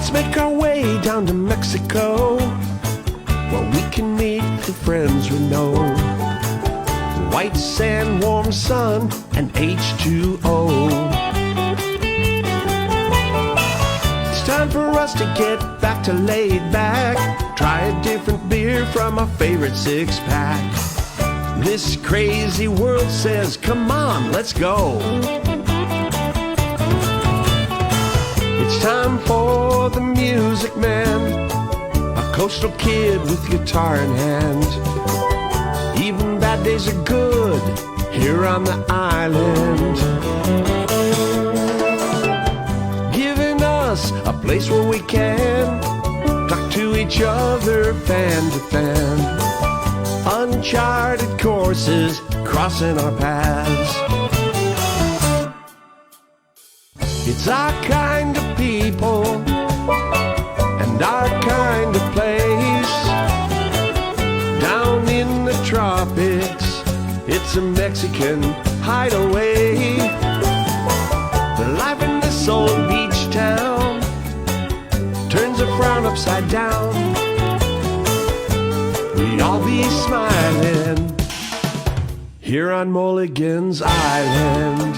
Let's make our way down to Mexico, where we can meet the friends we know. White sand, warm sun, and H2O. It's time for us to get back to laid back. Try a different beer from our favorite six-pack. This crazy world says, come on, let's go. It's time for the music man, a coastal kid with guitar in hand. Even bad days are good here on the island, giving us a place where we can talk to each other fan to fan. Uncharted courses crossing our paths. It's our kind of people and our kind of place. Down in the tropics, it's a Mexican hideaway. The life in this old beach town turns a frown upside down. We all be smiling here on Mulligan's Island.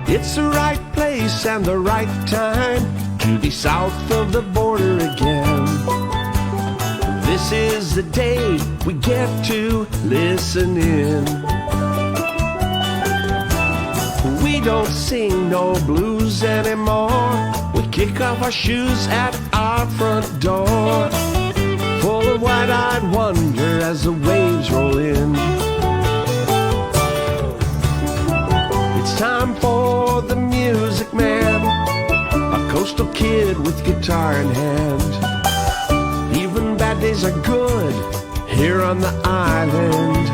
It's the right place and the right time to be south of the border again. This is the day we get to listen in. We don't sing no blues anymore. We kick off our shoes at our front door, full of wide-eyed wonder as the waves roll in. It's time for the music man, a coastal kid with guitar in hand. Even bad days are good here on the island,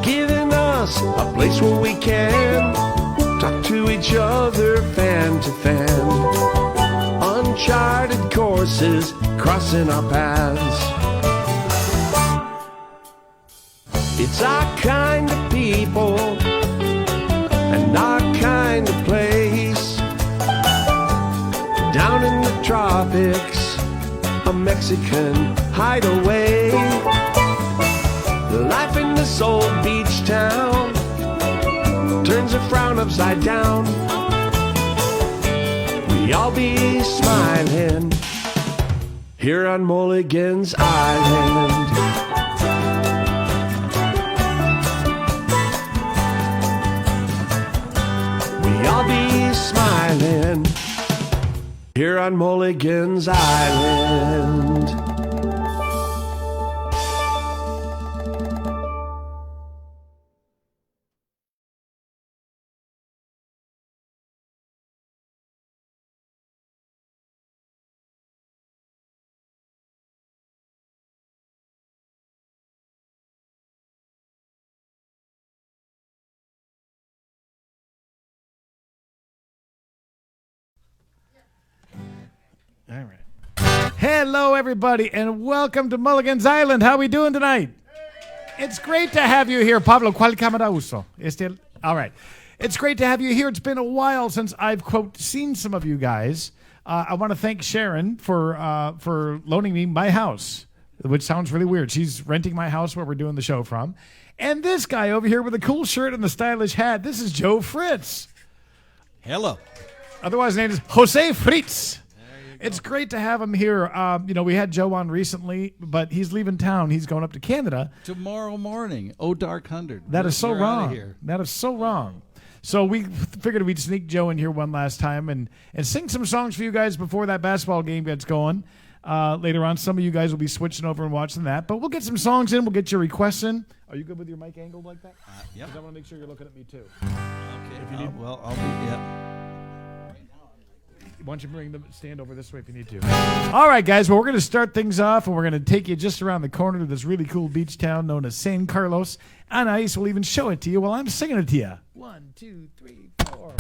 giving us a place where we can talk to each other fan to fan. Uncharted courses crossing our paths. It's our kind of people and our kind of place. Down in the tropics, a Mexican hideaway. Life in this old beach town turns a frown upside down. We all be smiling here on Mulligan's Island. We all be smiling here on Mulligan's Island. All right. Hello, everybody, and welcome to Mulligan's Island. How are we doing tonight? It's great to have you here. Pablo, ¿cuál cámara uso? All right. It's great to have you here. It's been a while since I've, quote, seen some of you guys. I want to thank Sharon for loaning me my house, which sounds really weird. She's renting my house where we're doing the show from. And this guy over here with a cool shirt and the stylish hat, this is Joe Fritz. Hello. Otherwise named as Jose Fritz. It's great to have him here. We had Joe on recently, but he's leaving town. He's going up to Canada. Tomorrow morning, Dark 100. That is so We're wrong. outta here. That is so wrong. So we figured we'd sneak Joe in here one last time and sing some songs for you guys before that basketball game gets going. Later on, some of you guys will be switching over and watching that. But we'll get some songs in. We'll get your requests in. Are you good with your mic angled like that? Yep. Because I want to make sure you're looking at me, too. Okay. If you need- I'll be, yeah. Why don't you bring the stand over this way if you need to. All right, guys. Well, we're going to start things off, and we're going to take you just around the corner to this really cool beach town known as San Carlos. Anais will even show it to you while I'm singing it to you. 1, 2, 3, 4.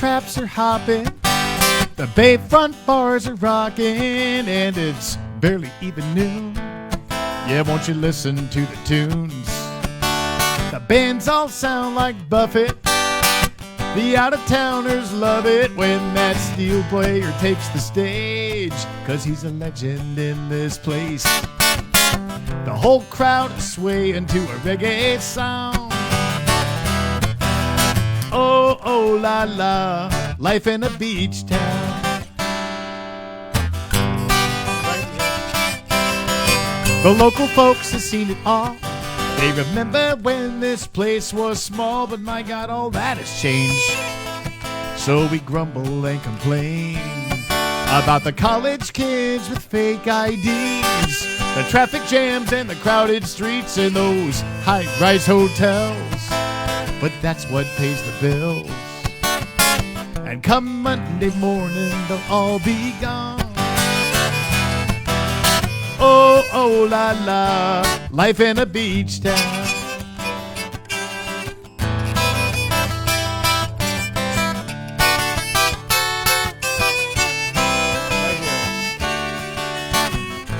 traps are hopping, the Bayfront bars are rocking, and it's barely even noon. Yeah, won't you listen to the tunes? The bands all sound like Buffett. The out-of-towners love it when that steel player takes the stage, 'cause he's a legend in this place. The whole crowd is swaying to a reggae sound. Oh, oh, la, la, life in a beach town. The local folks have seen it all. They remember when this place was small, but my God, all that has changed. So we grumble and complain about the college kids with fake IDs, the traffic jams and the crowded streets and those high-rise hotels. But that's what pays the bills. And come Monday morning, they'll all be gone. Oh, oh, la, la, life in a beach town.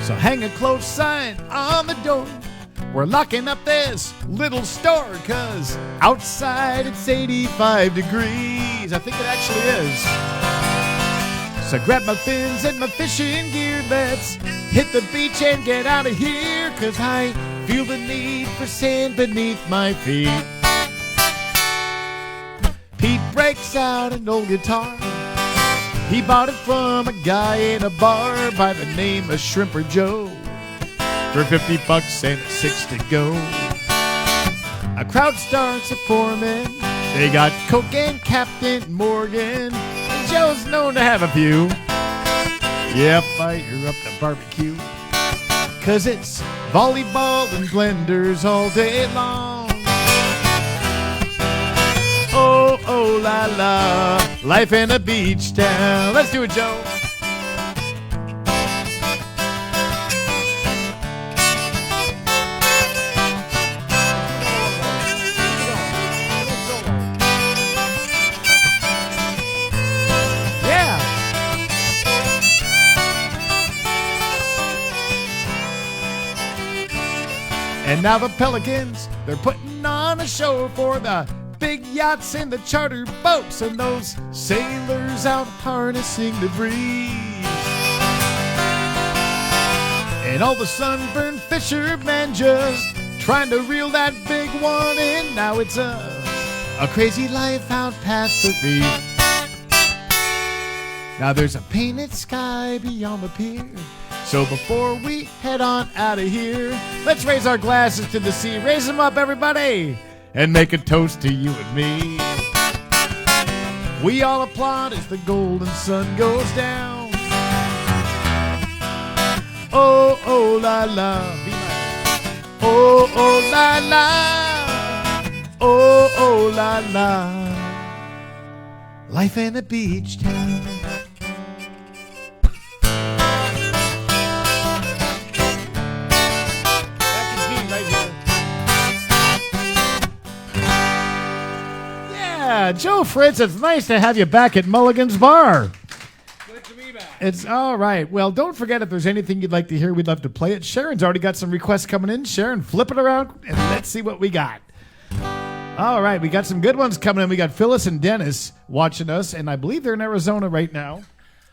So hang a close sign on the door. We're locking up this little store, 'cause outside it's 85 degrees. I think it actually is. So grab my fins and my fishing gear. Let's hit the beach and get out of here, 'cause I feel the need for sand beneath my feet. Pete breaks out an old guitar. He bought it from a guy in a bar by the name of Shrimper Joe for $50 and 6 to go. A crowd starts a forming. They got Coke and Captain Morgan, and Joe's known to have a few. Yeah, fire up the barbecue, 'cause it's volleyball and blenders all day long. Oh, oh, la, la, life in a beach town. Let's do it, Joe. And now the Pelicans, they're putting on a show for the big yachts and the charter boats and those sailors out harnessing the breeze. And all the sunburned fishermen just trying to reel that big one in. Now it's a crazy life out past the reef. Now there's a painted sky beyond the pier. So before we head on out of here, let's raise our glasses to the sea. Raise them up, everybody, and make a toast to you and me. We all applaud as the golden sun goes down. Oh, oh, la, la. Oh, oh, la, la. Oh, oh, la, la. Life in a beach town. Joe Fritz, it's nice to have you back at Mulligan's Bar. Good to be back. It's all right. Well, don't forget, if there's anything you'd like to hear, we'd love to play it. Sharon's already got some requests coming in. Sharon, flip it around and let's see what we got. All right, we got some good ones coming in. We got Phyllis and Dennis watching us, and I believe they're in Arizona right now.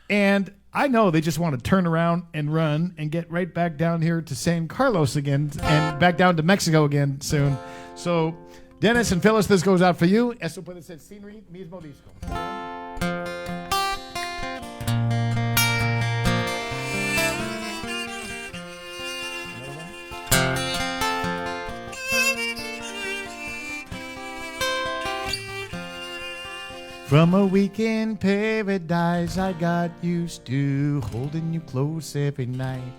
And I know they just want to turn around and run and get right back down here to San Carlos again and back down to Mexico again soon. So Dennis and Phyllis, this goes out for you. Esto puede ser scenery, mismo disco. From a week in paradise, I got used to holding you close every night.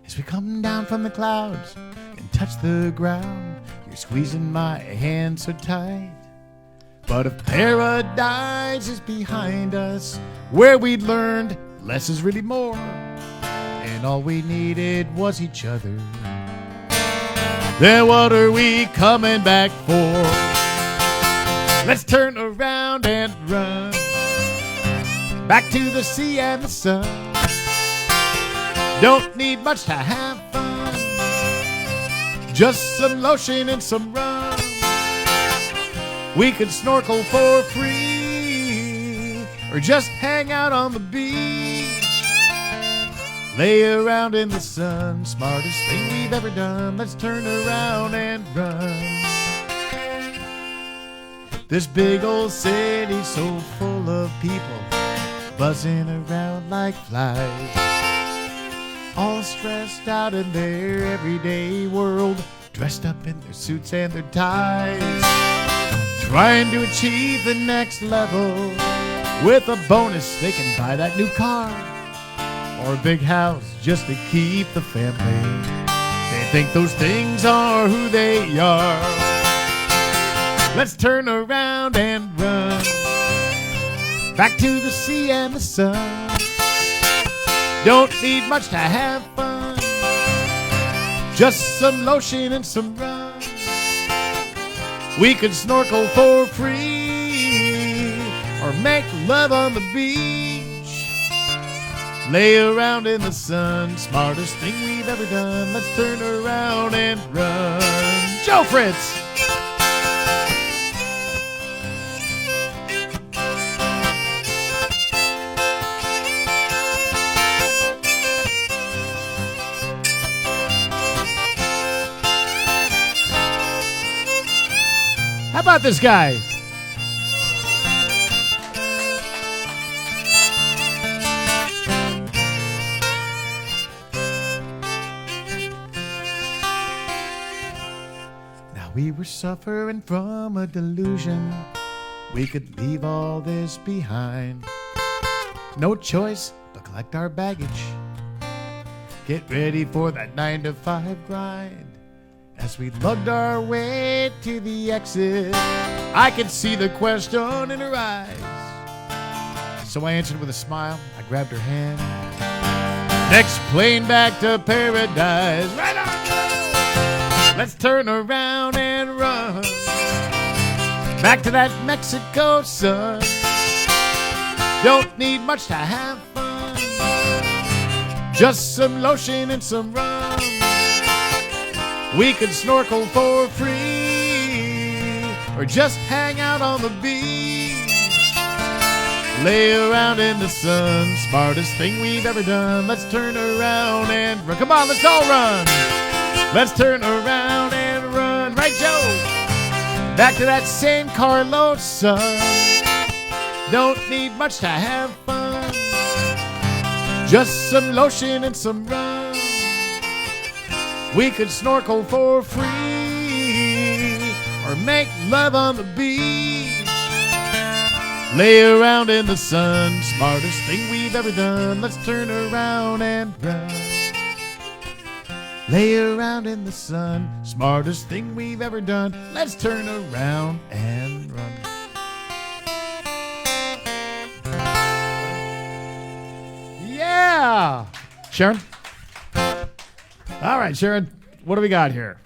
As we come down from the clouds and touch the ground, you're squeezing my hand so tight. But if paradise is behind us, where we'd learned less is really more, and all we needed was each other, then what are we coming back for? Let's turn around and run. back to the sea and the sun. Don't need much to have fun, just some lotion and some rum. We could snorkel for free, or just hang out on the beach. Lay around in the sun, smartest thing we've ever done. Let's turn around and run. This big old city's so full of people, buzzing around like flies, all stressed out in their everyday world, dressed up in their suits and their ties, trying to achieve the next level. With a bonus they can buy that new car or a big house just to keep the family. They think those things are who they are. Let's turn around and run, back to the sea and the sun. Don't need much to have fun, just some lotion and some rum. We could snorkel for free, or make love on the beach. Lay around in the sun, smartest thing we've ever done. Let's turn around and run. Joe Fritz! How about this guy? Now we were suffering from a delusion. We could leave all this behind. No choice but collect our baggage. Get ready for that 9-to-5 grind. As we lugged our way to the exit, I could see the question in her eyes. So I answered with a smile. I grabbed her hand. Next plane back to paradise. Right on, girl! Let's turn around and run, back to that Mexico sun. Don't need much to have fun, just some lotion and some rum. We could snorkel for free, or just hang out on the beach. Lay around in the sun, smartest thing we've ever done. Let's turn around and run. Come on, let's all run. Let's turn around and run. Right, Joe? Back to that San Carlos sun. Don't need much to have fun, just some lotion and some rum. We could snorkel for free, or make love on the beach. Lay around in the sun, smartest thing we've ever done. Let's turn around and run. Lay around in the sun, smartest thing we've ever done. Let's turn around and run. Yeah! Sharon? All right, Sharon, what do we got here?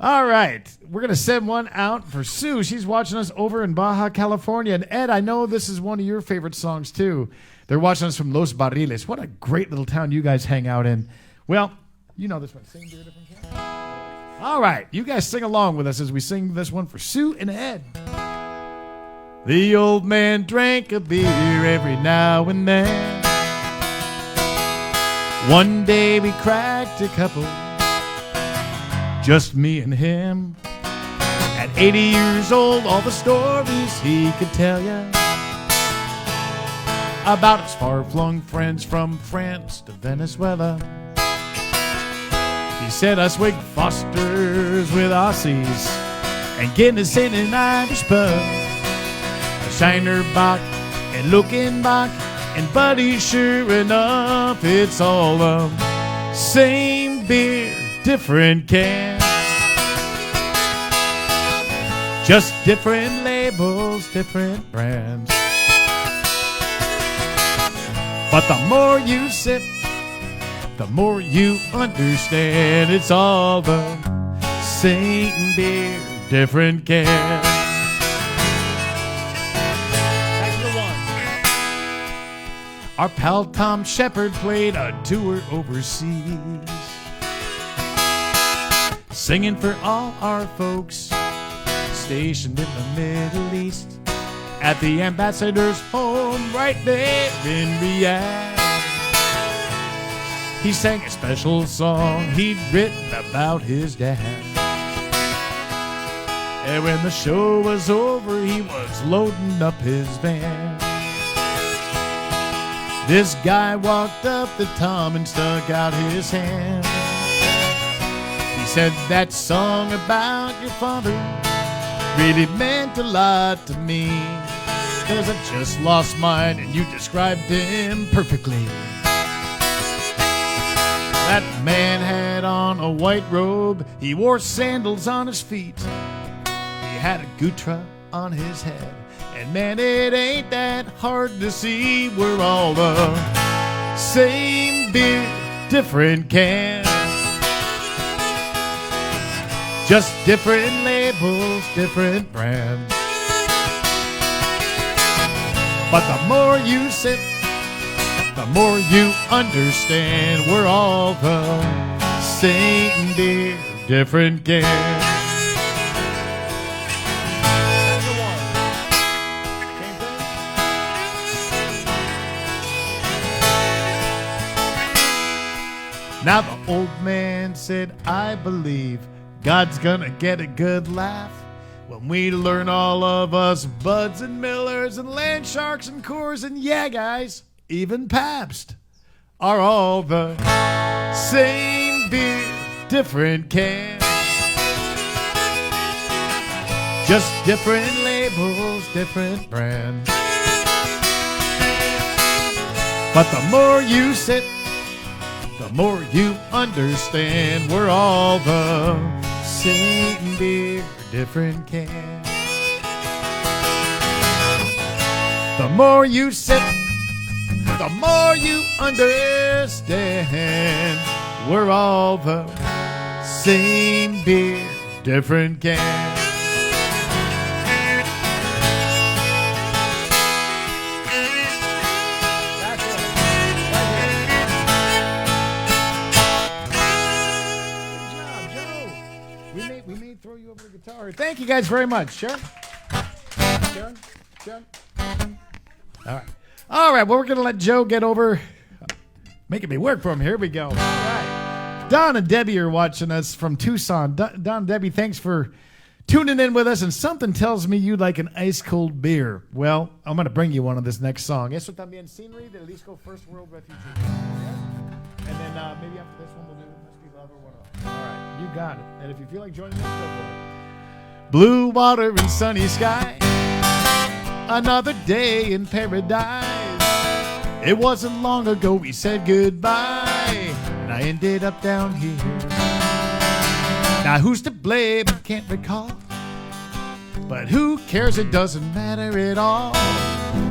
All right, we're going to send one out for Sue. She's watching us over in Baja, California. And Ed, I know this is one of your favorite songs, too. They're watching us from Los Barriles. What a great little town you guys hang out in. Well, you know this one. Sing to a different cat. All right, you guys sing along with us as we sing this one for Sue and Ed. The old man drank a beer every now and then. One day we cracked a couple, just me and him. At 80 years old, all the stories he could tell ya about his far-flung friends from France to Venezuela. He said us Wig Fosters with Aussies and Guinness in an Irish pub, a Shiner Bock and Looking Bock. And buddy, sure enough, it's all the same beer, different can. Just different labels, different brands. But the more you sip, the more you understand. It's all the same beer, different can. Our pal Tom Shepard played a tour overseas, singing for all our folks stationed in the Middle East, at the ambassador's home right there in Riyadh. He sang a special song he'd written about his dad. And when the show was over, he was loading up his van. This guy walked up to Tom and stuck out his hand. He said, that song about your father really meant a lot to me, 'cause I just lost mine and you described him perfectly. That man had on a white robe, he wore sandals on his feet, he had a gutra on his head, and man, it ain't that hard to see we're all the same beer, different cans. Just different labels, different brands. But the more you sip, the more you understand we're all the same beer, different cans. Now the old man said, I believe God's gonna get a good laugh when we learn all of us Buds and Millers and Land Sharks and Coors and, yeah, guys, even Pabst are all the same beer, different cans. Just different labels, different brands. But the more you sip, the more you understand we're all the same beer, different cans. The more you sip, the more you understand we're all the same beer, different cans. Thank you guys very much. Sharon? Sharon? All right. Well, we're going to let Joe get over. Making me work for him. Here we go. All right. Don and Debbie are watching us from Tucson. Don and Debbie, thanks for tuning in with us. And something tells me you like an ice-cold beer. Well, I'm going to bring you one on this next song. Eso también scenery, de Jalisco First World Refugee. Yeah? And then maybe after this one, we'll do Must Be Love or one of them. All right. You got it. And if you feel like joining us, go for it. Blue water and sunny sky, another day in paradise. It wasn't long ago we said goodbye, and I ended up down here. Now who's to blame? I can't recall, but who cares? It doesn't matter at all,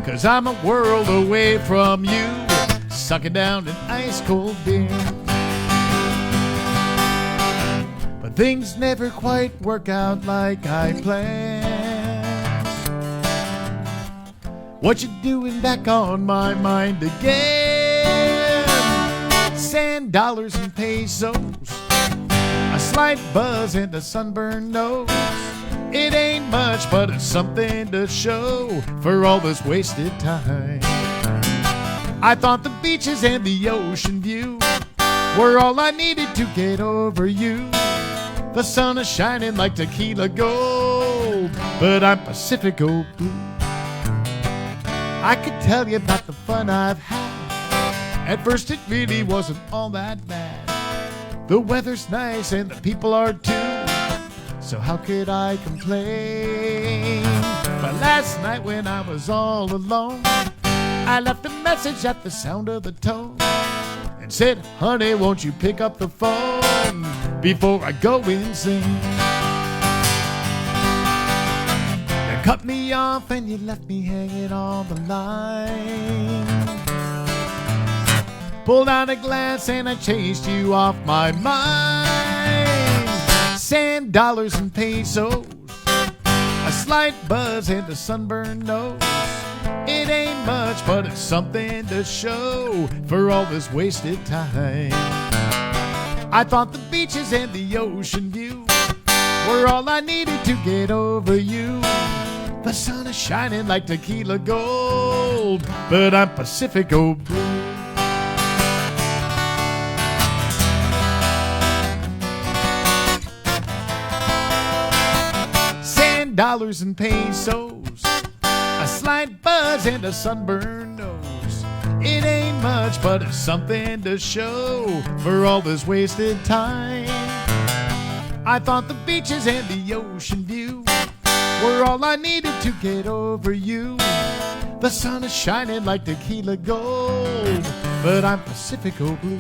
'cause I'm a world away from you, sucking down an ice cold beer. Things never quite work out like I planned. What you doing back on my mind again? Sand, dollars, and pesos, a slight buzz and a sunburned nose. It ain't much, but it's something to show for all this wasted time. I thought the beaches and the ocean view were all I needed to get over you. The sun is shining like tequila gold, but I'm Pacifico blue. I could tell you about the fun I've had. At first it really wasn't all that bad. The weather's nice and the people are too, so how could I complain? But last night when I was all alone, I left a message at the sound of the tone and said, honey, won't you pick up the phone before I go insane? You cut me off and you left me hanging on the line. Pulled out a glass and I chased you off my mind. Sand, dollars, and pesos, a slight buzz and a sunburned nose. It It ain't much, but it's something to show for all this wasted time. I thought the beaches and the ocean view were all I needed to get over you. The sun is shining like tequila gold, but I'm Pacifico blue. Sand, dollars, and pesos, a slight buzz and a sunburned nose. It ain't much, but it's something to show for all this wasted time. I thought the beaches and the ocean view were all I needed to get over you. The sun is shining like tequila gold, but I'm Pacifico blue.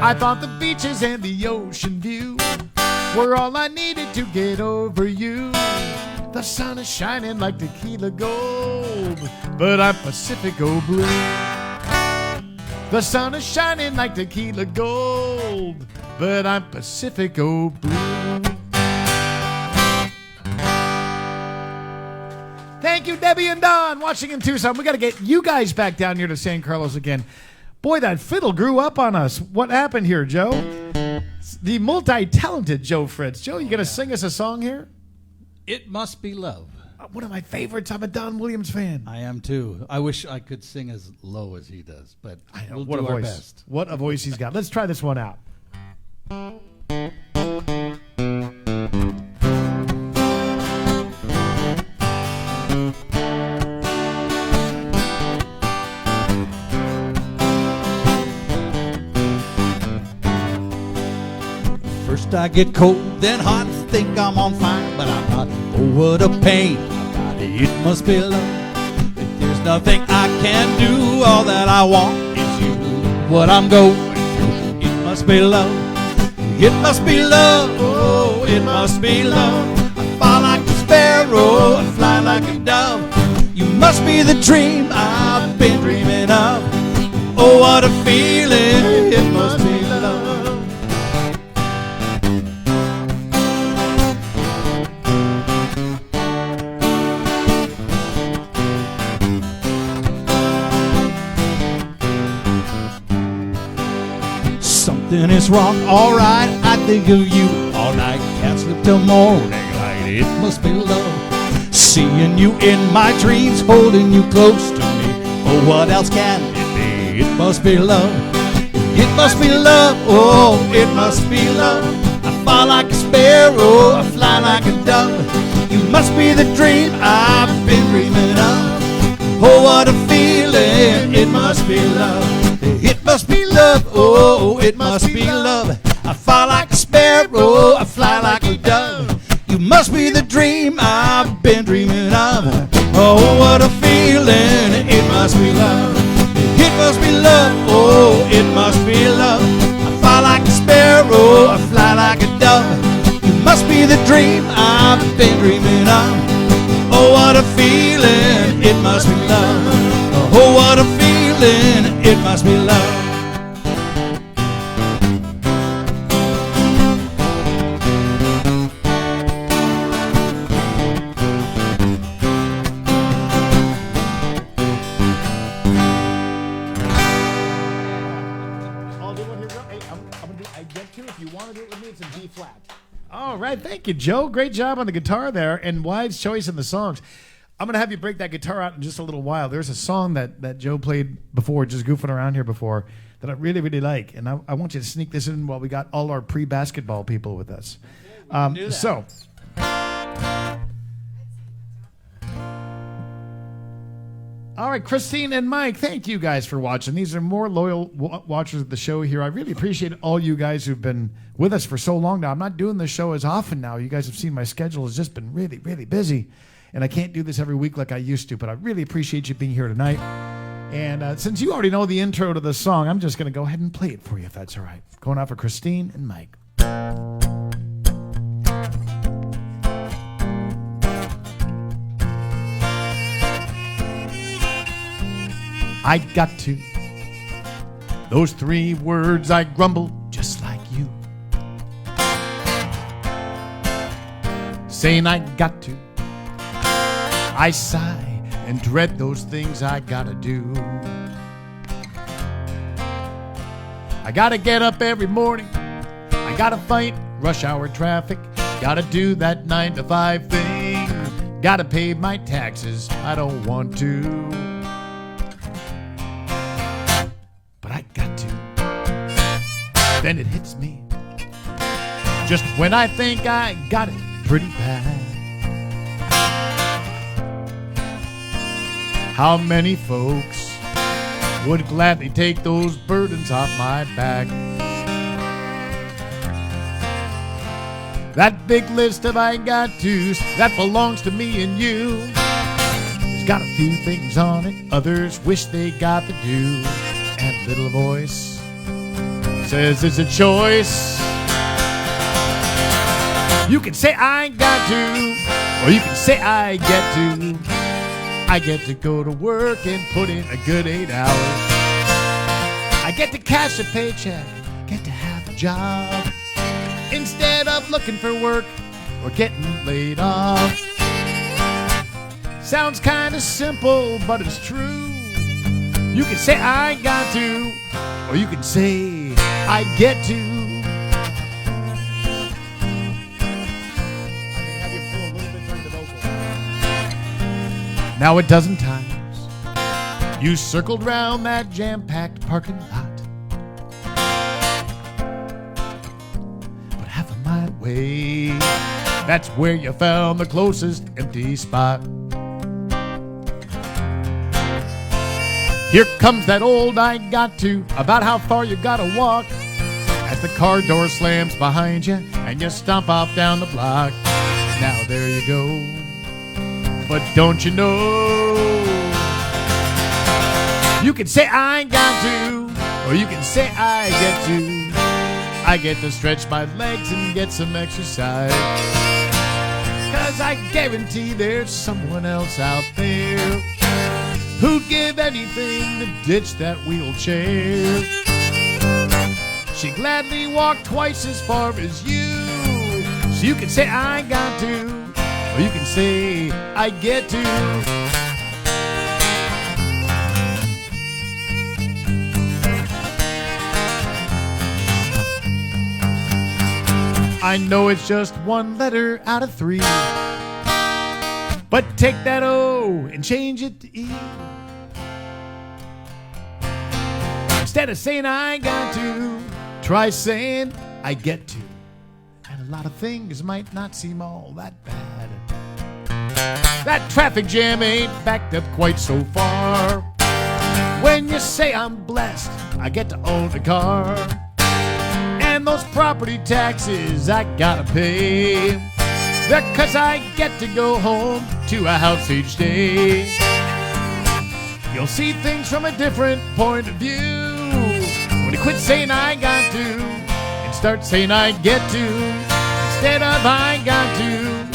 I thought the beaches and the ocean view were all I needed to get over you. The sun is shining like tequila gold, but I'm Pacifico blue. The sun is shining like tequila gold, but I'm Pacifico blue. Thank you, Debbie and Don, watching in Tucson. We got to get you guys back down here to San Carlos again. Boy, that fiddle grew up on us. What happened here, Joe? The multi-talented Joe Fritz. Joe, you going to sing us a song here? It Must Be Love. One of my favorites. I'm a Don Williams fan. I am too. I wish I could sing as low as he does, but I know. we'll What do a our voice. best. What a voice he's got. Let's try this one out. First I get cold, then hot, think I'm on fire, but I'm not. Oh, what a pain. My body, it must be love. If there's nothing I can do, all that I want is you. What I'm going through, it must be love. It must be love, oh, it must be love. I fly like a sparrow, I fly like a dove. You must be the dream I've been dreaming of. Oh, what a feeling, it must be love. Something is wrong, alright, I think of you all night. Can't sleep till morning light, it must be love. Seeing you in my dreams, holding you close to me. Oh, what else can it be? It must be love. It must be love, oh, it must be love. I fly like a sparrow, I fly like a dove. You must be the dream I've been dreaming of. Oh, what a feeling, it must be love. It must be love, oh, it must be love. I fly like a sparrow, I fly like a dove. You must be the dream I've been dreaming of. Oh, what a feeling, it must be love. It must be love, oh, it must be love. I fly like a sparrow, I fly like a dove. You must be the dream I've been dreaming of. Oh, what a feeling, it must be love. Oh, what a feeling, it must be love. I'll do one here. Hey, I'm gonna do I get to. If you want to do it with me, it's in B flat. All right, thank you, Joe. Great job on the guitar there, and wise choice in the songs. I'm going to have you break that guitar out in just a little while. There's a song that Joe played before, just goofing around here before, that I really, really like. And I want you to sneak this in while we got all our pre-basketball people with us. So, all right, Christine and Mike, thank you guys for watching. These are more loyal watchers of the show here. I really appreciate all you guys who've been with us for so long now. I'm not doing this show as often now. You guys have seen my schedule has just been really, really busy. And I can't do this every week like I used to, but I really appreciate you being here tonight. And since you already know the intro to the song, I'm just going to go ahead and play it for you, if that's all right. Going out for Christine and Mike. I got to. Those 3 words I grumble just like you. Saying I got to. I sigh and dread those things I gotta do. I gotta get up every morning, I gotta fight rush hour traffic, gotta do that 9 to 5 thing, gotta pay my taxes, I don't want to, but I got to. Then it hits me, just when I think I got it pretty bad. How many folks would gladly take those burdens off my back? That big list of I got to's that belongs to me and you, it's got a few things on it others wish they got to do. And little voice says it's a choice. You can say I got to, or you can say I get to. I get to go to work and put in a good 8 hours. I get to cash a paycheck, get to have a job, instead of looking for work or getting laid off. Sounds kind of simple, but it's true. You can say I got to, or you can say I get to. Now a dozen times you circled round that jam-packed parking lot, but half a mile away, that's where you found the closest empty spot. Here comes that old I got to, about how far you gotta walk, as the car door slams behind you and you stomp off down the block. Now there you go. But don't you know, you can say I got to, or you can say I get to. I get to stretch my legs and get some exercise, 'cause I guarantee there's someone else out there who'd give anything to ditch that wheelchair. She'd gladly walk twice as far as you. So you can say I got to, or you can say I get to. I know it's just one letter out of 3, but take that O and change it to E. Instead of saying I got to, try saying I get to. And a lot of things might not seem all that bad. That traffic jam ain't backed up quite so far. When you say I'm blessed, I get to own a car, and those property taxes I gotta pay, they're 'cause I get to go home to a house each day. You'll see things from a different point of view when you quit saying I got to and start saying I get to. Instead of I got to,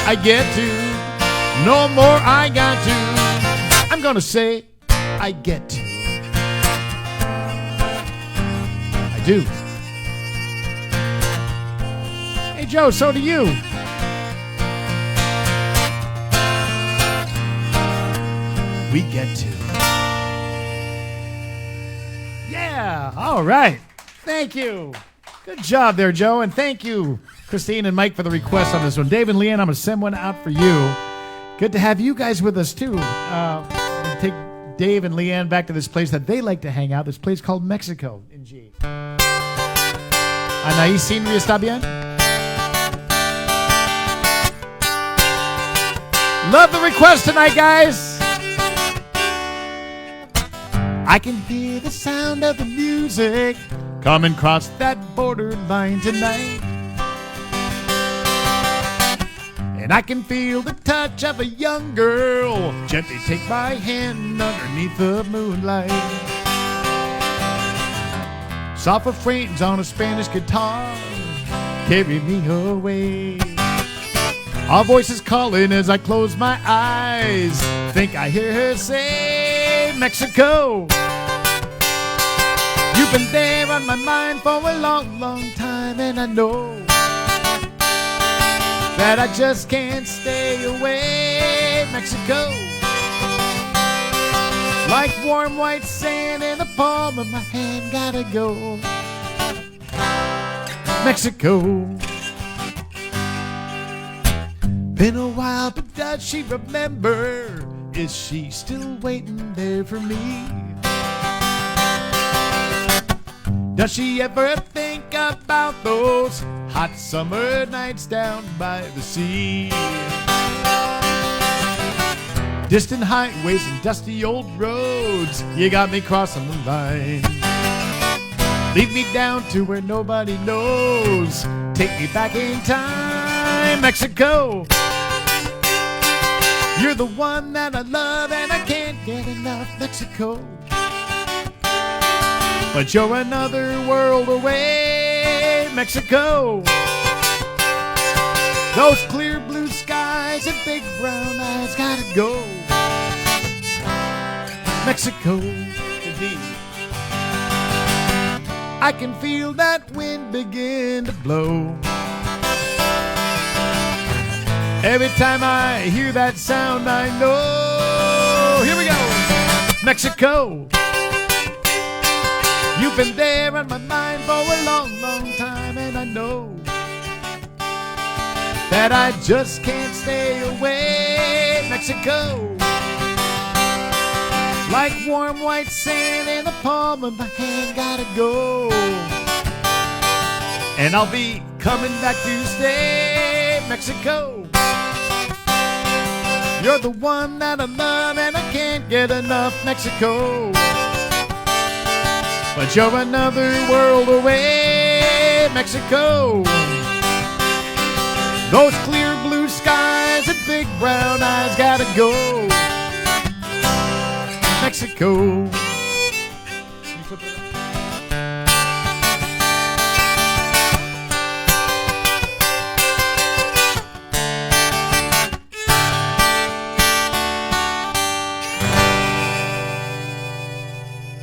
I get to. No more I got to. I'm gonna say I get to. I do. Hey Joe, so do you. We get to. Yeah, all right. Thank you. Good job there, Joe, and thank you, Christine and Mike, for the request on this one. Dave and Leanne, I'm going to send one out for you. Good to have you guys with us, too. Take Dave and Leanne back to this place that they like to hang out, this place called Mexico in G. Anaí Scenery, ¿está bien? Love the request tonight, guys. I can hear the sound of the music coming across that borderline tonight, and I can feel the touch of a young girl gently take my hand underneath the moonlight. Soft refrains on a Spanish guitar carry me away. Our voices calling as I close my eyes. Think I hear her say, Mexico. You've been there on my mind for a long, long time, and I know that I just can't stay away, Mexico. Like warm white sand in the palm of my hand, gotta go. Mexico. Been a while, but does she remember? Is she still waiting there for me? Does she ever think about those hot summer nights down by the sea? Distant highways and dusty old roads, you got me crossing the line. Lead me down to where nobody knows. Take me back in time, Mexico. You're the one that I love and I can't get enough, Mexico. But you're another world away, Mexico. Those clear blue skies and big brown eyes gotta go, Mexico. Indeed. I can feel that wind begin to blow. Every time I hear that sound, I know. Here we go, Mexico. You've been there on my mind for a long, long time, and I know that I just can't stay away, Mexico. Like warm white sand in the palm of my hand, gotta go. And I'll be coming back to stay, Mexico. You're the one that I love and I can't get enough, Mexico. But you're another world away, Mexico. Those clear blue skies and big brown eyes gotta go, Mexico.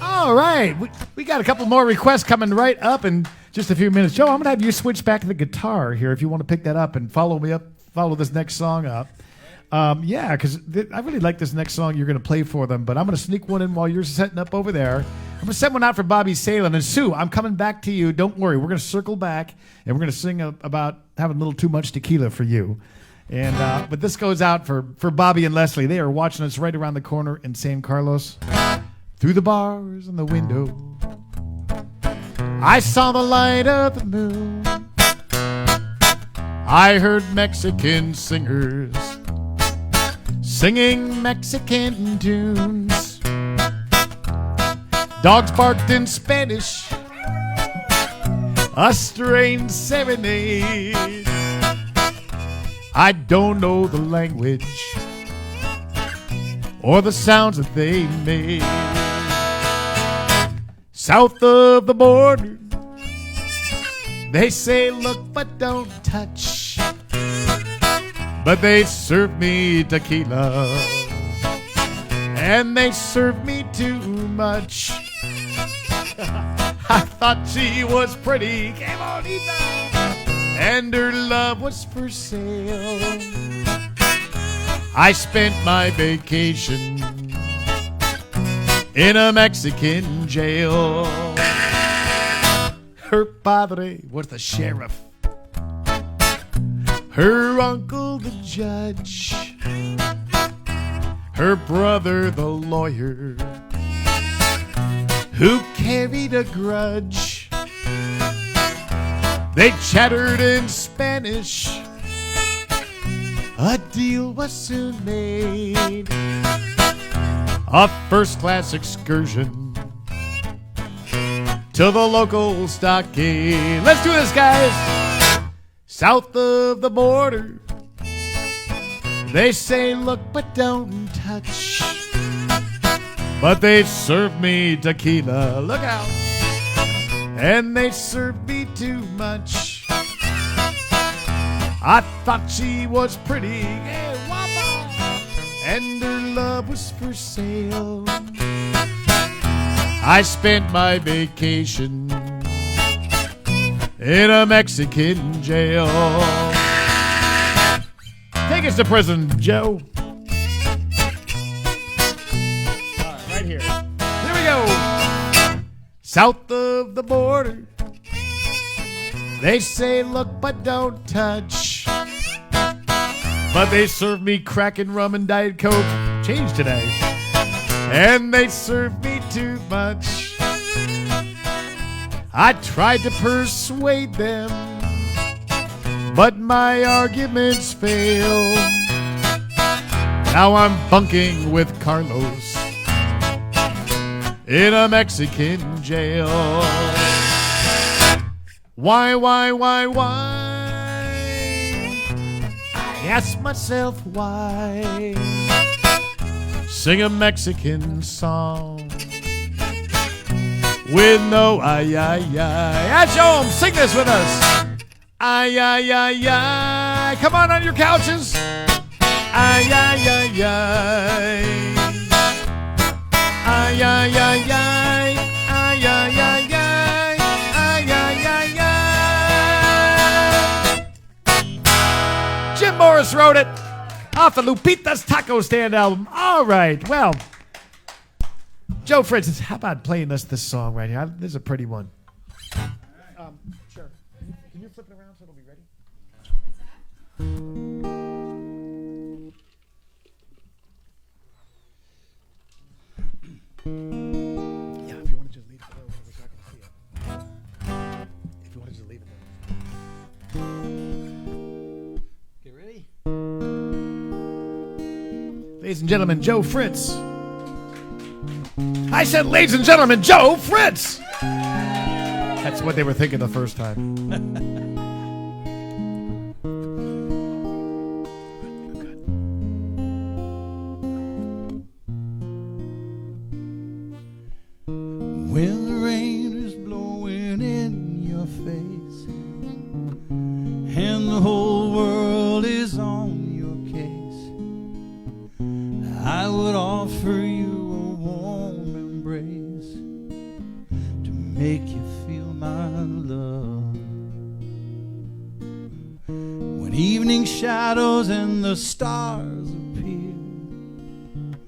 All right, we got a couple more requests coming right up in just a few minutes. Joe, I'm going to have you switch back to the guitar here if you want to pick that up and follow this next song up. Yeah, because I really like this next song you're going to play for them, but I'm going to sneak one in while you're setting up over there. I'm going to send one out for Bobby Salem. And Sue, I'm coming back to you. Don't worry. We're going to circle back, and we're going to sing about having a little too much tequila for you. And but this goes out for Bobby and Leslie. They are watching us right around the corner in San Carlos. Through the bars and the window, I saw the light of the moon. I heard Mexican singers singing Mexican tunes. Dogs barked in Spanish, a strange serenade. I don't know the language or the sounds that they made. South of the border, they say look but don't touch, but they serve me tequila and they serve me too much. I thought she was pretty, qué bonita, and her love was for sale. I spent my vacation in a Mexican jail. Her padre was the sheriff, her uncle the judge, her brother the lawyer who carried a grudge. They chattered in Spanish. A deal was soon made, a first-class excursion to the local stockade. Let's do this, guys. South of the border, they say look but don't touch, but they serve me tequila, look out, and they serve me too much. I thought she was pretty, and her love was for sale. I spent my vacation in a Mexican jail. Take us to prison, Joe. All right, right here. we go. South of the border, they say look but don't touch. But they serve me crack and rum and Diet Coke. Change today. And they serve me too much. I tried to persuade them, but my arguments failed. Now I'm bunking with Carlos in a Mexican jail. Why? I ask myself why. Sing a Mexican song with no ay. At home, sing this with us. Ay. Come on your couches. Ay. Jim Morris wrote it off the Lupita's Taco Stand album. All right, well, Joe Fritz, how about playing us this song right here? This is a pretty one. Sure. Can you flip it around so it'll be ready? Yeah, if you want to just leave it there, we're not going to see it. If you want to just leave it there. Get ready? Ladies and gentlemen, Joe Fritz. I said, ladies and gentlemen, Joe Fritz. That's what they were thinking the first time. When the rain is blowing in your face and the whole world is on your case, I would offer you a warm embrace to make you feel my love. When evening shadows and the stars appear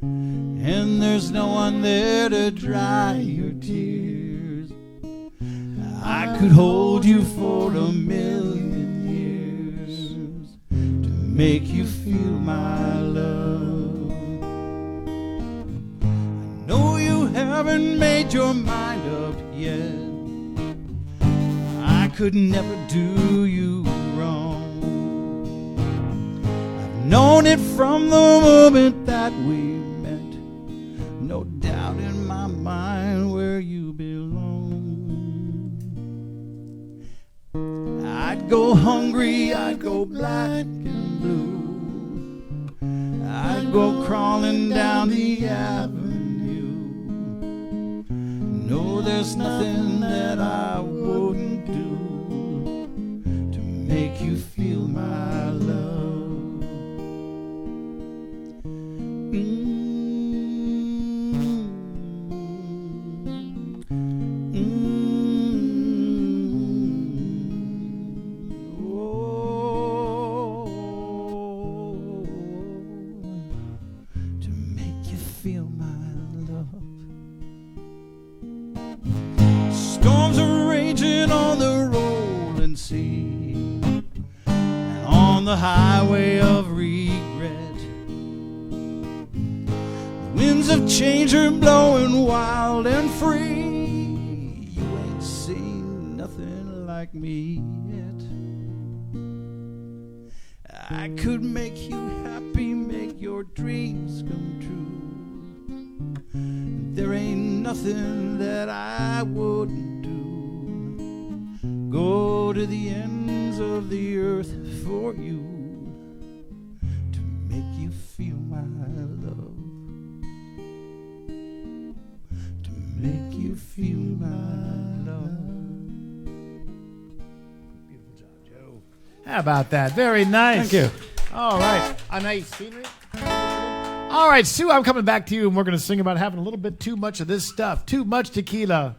and there's no one there to dry your tears, I could hold you for a million years to make you feel my love. I know you haven't made your mind up yet. I could never do you wrong. I've known it from the moment that we met. No doubt in my mind where you belong. I'd go hungry, I'd go black and blue, I'd go crawling down the avenue. No, there's nothing that I wouldn't do to make you feel my love. Feel my love. Storms are raging on the rolling sea and on the highway of regret. The winds of change are blowing wild and free. You ain't seen nothing like me yet. I could make you happy, make your dreams come true. There ain't nothing that I wouldn't do. Go to the ends of the earth for you to make you feel my love. To make you feel my love. Beautiful job, Joe. How about that? Very nice. Thank you. All right. A nice scenery. All right, Sue, I'm coming back to you, and we're going to sing about having a little bit too much of this stuff. Too much tequila.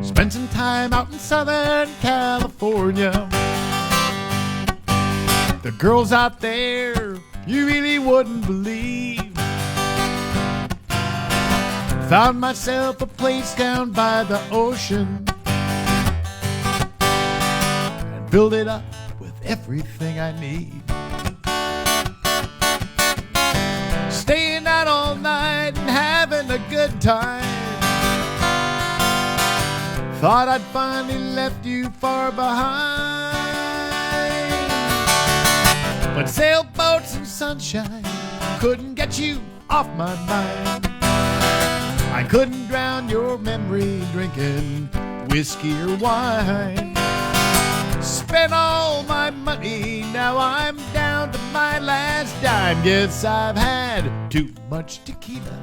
Spent some time out in Southern California. The girls out there you really wouldn't believe. Found myself a place down by the ocean and built it up with everything I need. Staying out all night and having a good time. Thought I'd finally left you far behind, but sailboats and sunshine couldn't get you off my mind. I couldn't drown your memory drinking whiskey or wine. Spent all my money, now I'm down to my last dime. Guess I've had too much tequila,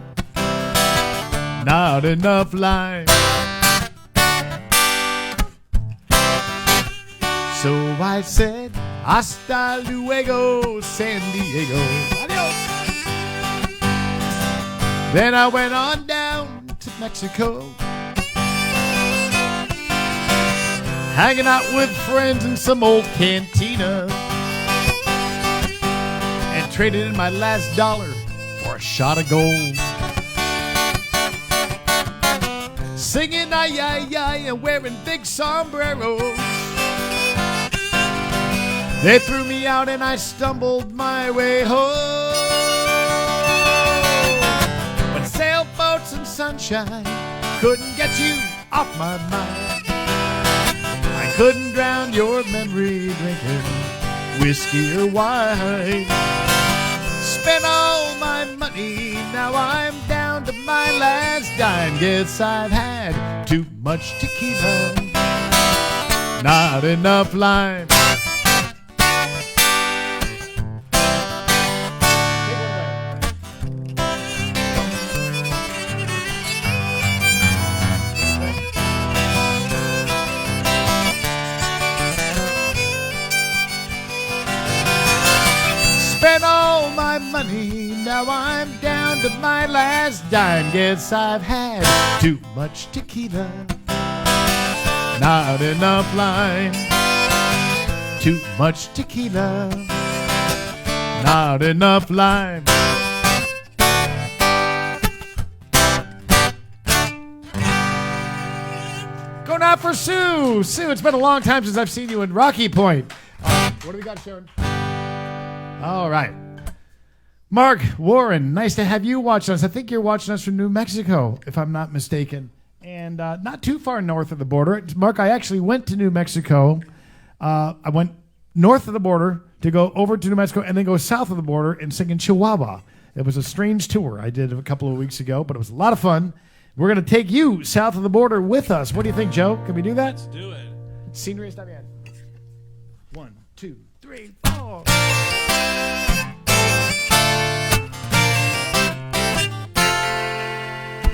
not enough lime. So I said, hasta luego, San Diego. Adios. Then I went on down to Mexico, hanging out with friends in some old cantina, and traded in my last dollar for a shot of gold. Singing ay ay ay and wearing big sombreros. They threw me out and I stumbled my way home. But sailboats and sunshine couldn't get you off my mind. I couldn't drown your memory drinking whiskey or wine. Spent all my money, now I'm down to my last dime. Guess I've had too much tequila, not enough lime. Spent all my money, now I'm down to my last dime. Guess I've had too much tequila, not enough lime. Too much tequila, not enough lime. Going out for Sue. Sue, it's been a long time since I've seen you in Rocky Point. What do we got, Sharon? All right. Mark Warren, nice to have you watch us. I think you're watching us from New Mexico, if I'm not mistaken. And not too far north of the border. Mark, I actually went to New Mexico. I went north of the border to go over to New Mexico and then go south of the border and sing in Chihuahua. It was a strange tour I did a couple of weeks ago, but it was a lot of fun. We're going to take you south of the border with us. What do you think, Joe? Can we do that? Let's do it. Scenery está bien. 1, 2, 3, 4.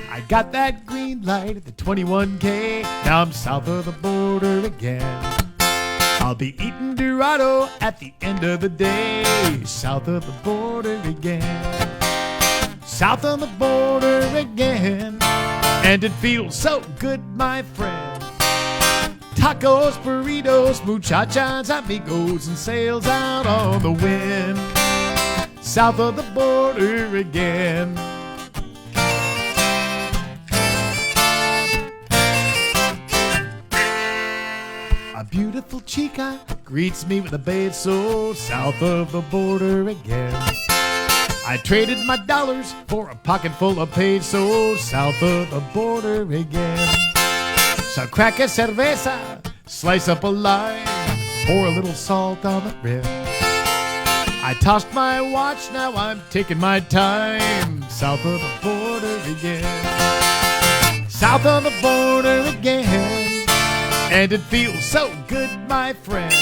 I got that green light at the 21K. Now I'm south of the border again. I'll be eating Dorado at the end of the day. South of the border again. South of the border again. And it feels so good, my friend. Tacos, burritos, muchachas, amigos, and sails out on the wind. South of the border again. A beautiful chica greets me with a beso. South of the border again. I traded my dollars for a pocket full of pesos. South of the border again. So crack a cerveza, slice up a lime, pour a little salt on the rim. I tossed my watch, now I'm taking my time. South of the border again. South of the border again. And it feels so good, my friend.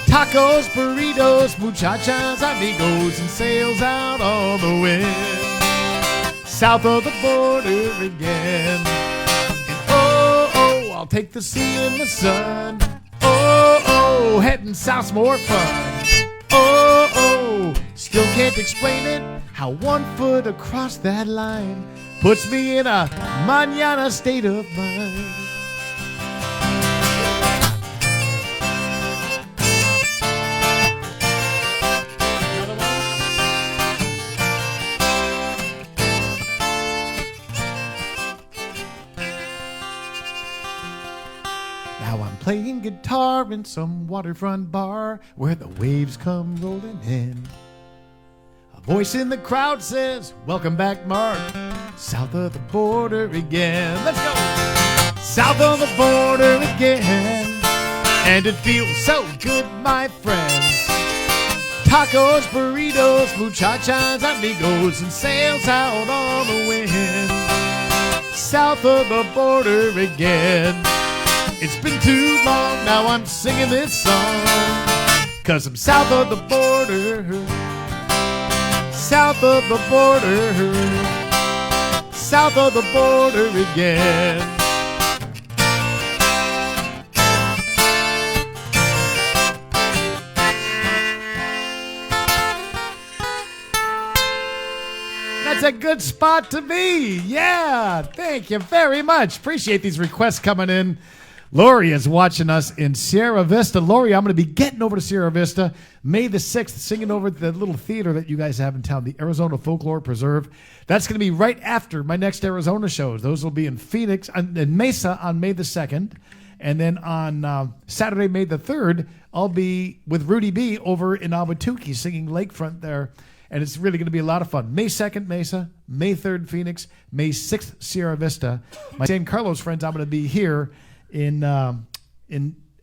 Tacos, burritos, muchachas, amigos, and sails out on the wind. South of the border again. And oh, oh, I'll take the sea and the sun. Oh, oh, heading south's more fun. Oh, oh, still can't explain it, how 1 foot across that line puts me in a mañana state of mind. playing guitar in some waterfront bar where the waves come rolling in. A voice in the crowd says, welcome back, Mark, south of the border again. Let's go! South of the border again, and it feels so good, my friends. Tacos, burritos, muchachas, amigos, and sails out on the wind. South of the border again. It's been too long, now I'm singing this song, 'cause I'm south of the border. South of the border. South of the border again. That's a good spot to be. Yeah, thank you very much. Appreciate these requests coming in. Lori is watching us in Sierra Vista. Lori, I'm going to be getting over to Sierra Vista May the 6th, singing over at the little theater that you guys have in town, the Arizona Folklore Preserve. That's going to be right after my next Arizona shows. Those will be in Phoenix, in Mesa on May the 2nd. And then on Saturday, May the 3rd, I'll be with Rudy B over in Ahwatukee singing Lakefront there. And it's really going to be a lot of fun. May 2nd, Mesa. May 3rd, Phoenix. May 6th, Sierra Vista. My San Carlos friends, I'm going to be here in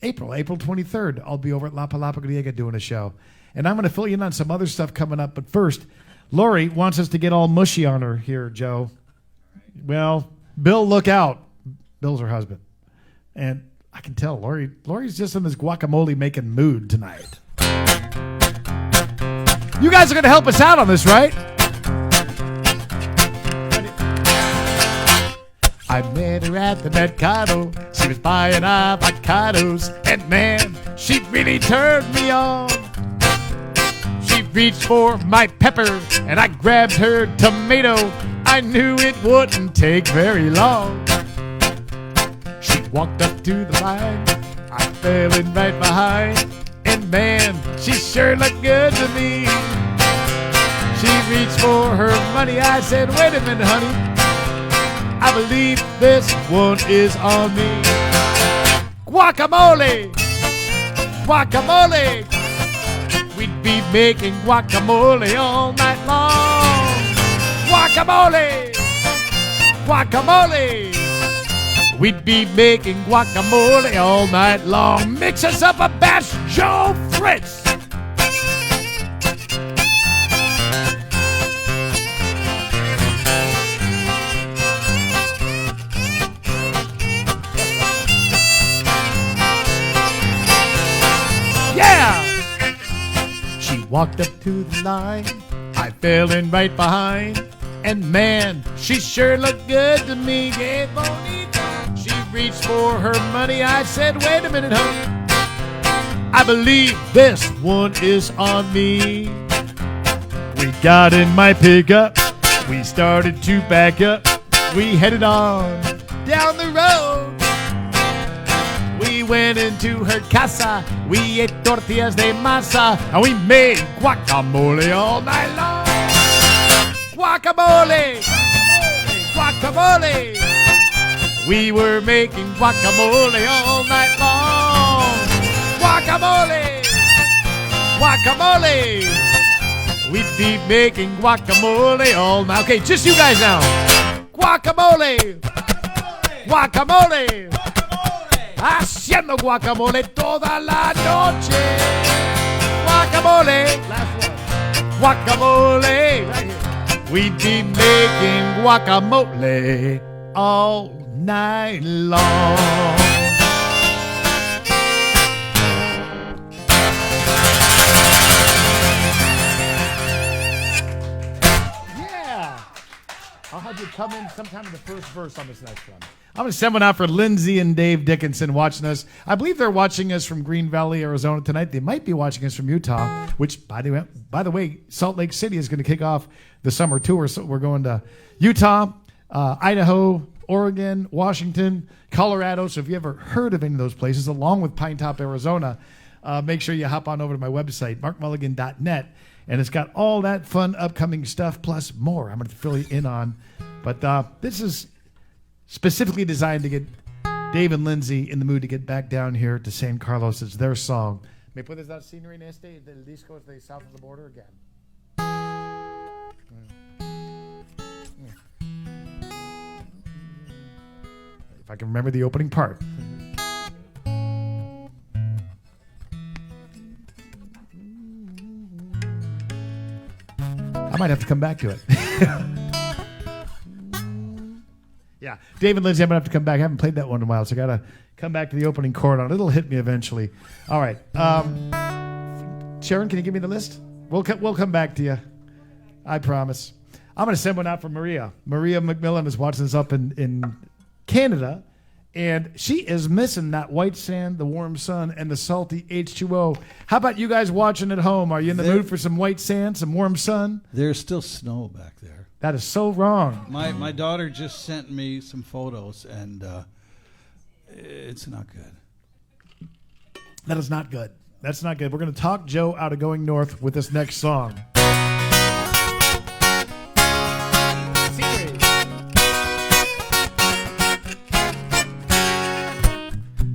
April 23rd. I'll be over at La Palapa Griega doing a show. And I'm going to fill you in on some other stuff coming up. But first, Lori wants us to get all mushy on her here, Joe. Well, Bill, look out. Bill's her husband. And I can tell Lori's just in this guacamole making mood tonight. You guys are going to help us out on this, right? I met her at the Mercado. She was buying avocados. And man, she really turned me on. She reached for my pepper and I grabbed her tomato. I knew it wouldn't take very long. She walked up to the line. I fell in right behind. And man, she sure looked good to me. She reached for her money. I said, wait a minute, honey. I believe this one is on me. Guacamole! Guacamole! We'd be making guacamole all night long. Guacamole! Guacamole! We'd be making guacamole all night long. Mix us up a batch, Joe Fritz! Walked up to the line, I fell in right behind, and man, she sure looked good to me. Yeah, bonita. She reached for her money. I said, wait a minute, honey. I believe this one is on me. We got in my pickup, we started to back up, we headed on down the road. We went into her casa, we ate tortillas de masa, and we made guacamole all night long. Guacamole! Guacamole! We were making guacamole all night long. Guacamole! Guacamole! We'd be making guacamole all night. Okay, just you guys now. Guacamole! Guacamole! Haciendo guacamole toda la noche. Guacamole. Last one. Guacamole. Right here. We'd be making guacamole all night long. Yeah. I'll have you come in sometime in the first verse on this next one. I'm going to send one out for Lindsay and Dave Dickinson watching us. I believe they're watching us from Green Valley, Arizona tonight. They might be watching us from Utah, which, by the way, Salt Lake City is going to kick off the summer tour. So we're going to Utah, Idaho, Oregon, Washington, Colorado. So if you ever heard of any of those places, along with Pine Top, Arizona, make sure you hop on over to my website, markmulligan.net. And it's got all that fun upcoming stuff plus more I'm going to fill you in on. But this is specifically designed to get Dave and Lindsay in the mood to get back down here to San Carlos. It's their song. ¿Me puedes dar scenery en este del disco de South of the Border again? If I can remember the opening part. I might have to come back to it. Yeah, Dave and Lindsay, I'm going to have to come back. I haven't played that one in a while, so I got to come back to the opening chord on it. It'll hit me eventually. All right. Sharon, can you give me the list? We'll come back to you. I promise. I'm going to send one out for Maria. Maria McMillan is watching us up in Canada, and she is missing that white sand, the warm sun, and the salty H2O. How about you guys watching at home? Are you in the mood for some white sand, some warm sun? There's still snow back there. That is so wrong. My daughter just sent me some photos, and it's not good. That is not good. That's not good. We're going to talk Joe out of going north with this next song.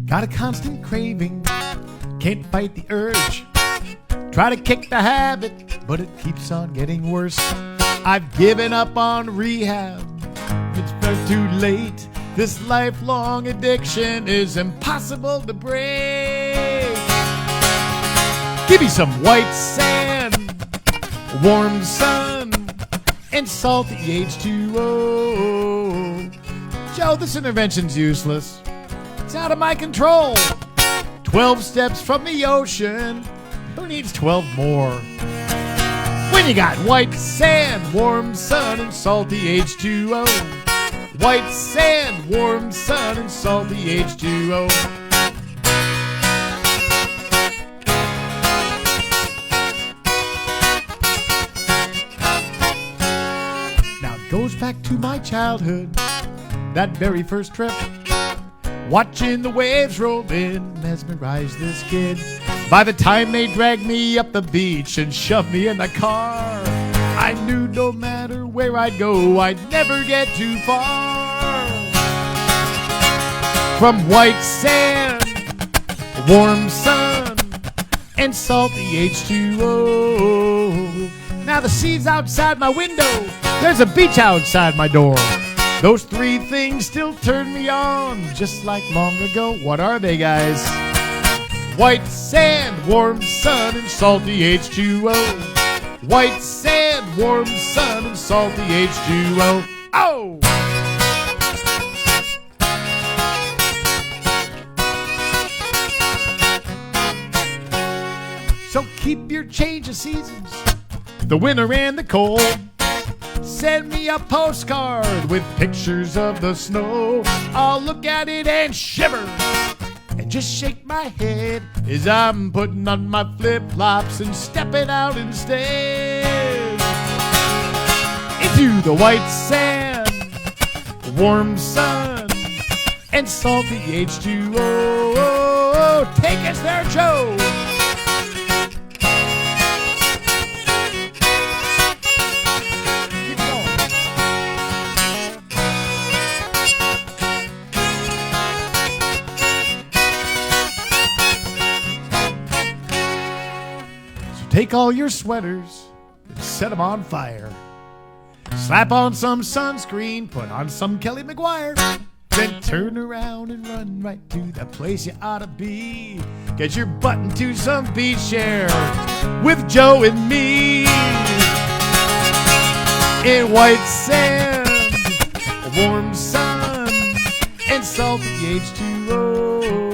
Got a constant craving, can't fight the urge. Try to kick the habit, but it keeps on getting worse. I've given up on rehab, it's far too late. This lifelong addiction is impossible to break. Give me some white sand, warm sun, and salty H2O. Joe, this intervention's useless. It's out of my control. 12 steps from the ocean. Who needs 12 more? When you got white sand, warm sun, and salty H2O. White sand, warm sun, and salty H2O. Now it goes back to my childhood, that very first trip. Watching the waves roll in mesmerized this kid. By the time they dragged me up the beach and shoved me in the car, I knew no matter where I'd go, I'd never get too far. From white sand, warm sun, and salty H2O. Now the sea's outside my window, there's a beach outside my door. Those three things still turn me on, just like long ago. What are they, guys? White sand, warm sun, and salty H2O. White sand, warm sun, and salty H2O. Oh! So keep your change of seasons, the winter and the cold. Send me a postcard with pictures of the snow. I'll look at it and shiver and just shake my head as I'm putting on my flip-flops and stepping out instead into the white sand, warm sun, and salty H2O. Take us there, Joe. Take all your sweaters and set them on fire. Slap on some sunscreen, put on some Kelly McGuire. Then turn around and run right to the place you ought to be. Get your butt into some beach chair with Joe and me. In white sand, warm sun, and salty H2O.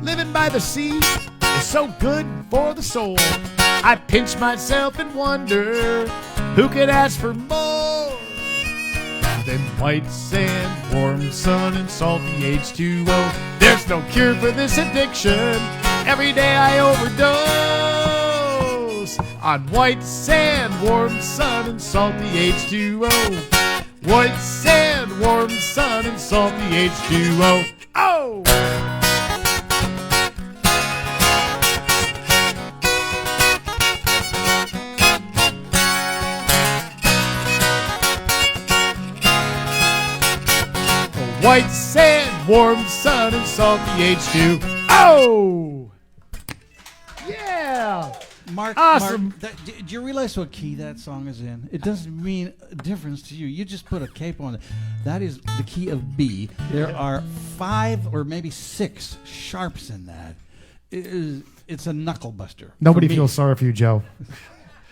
Living by the sea is so good for the soul. I pinch myself and wonder who could ask for more than white sand, warm sun, and salty H2O. There's no cure for this addiction. Every day I overdose on white sand, warm sun, and salty H2O. White sand, warm sun, and salty H2O. Oh! White sand, warm sun and salty H2. Oh! Yeah! Mark, Awesome. do you realize what key that song is in? It doesn't mean a difference to you. You just put a capo on it. That is the key of B. There are 5 or maybe 6 sharps in that. It's a knuckle buster. Nobody feels sorry for you, Joe.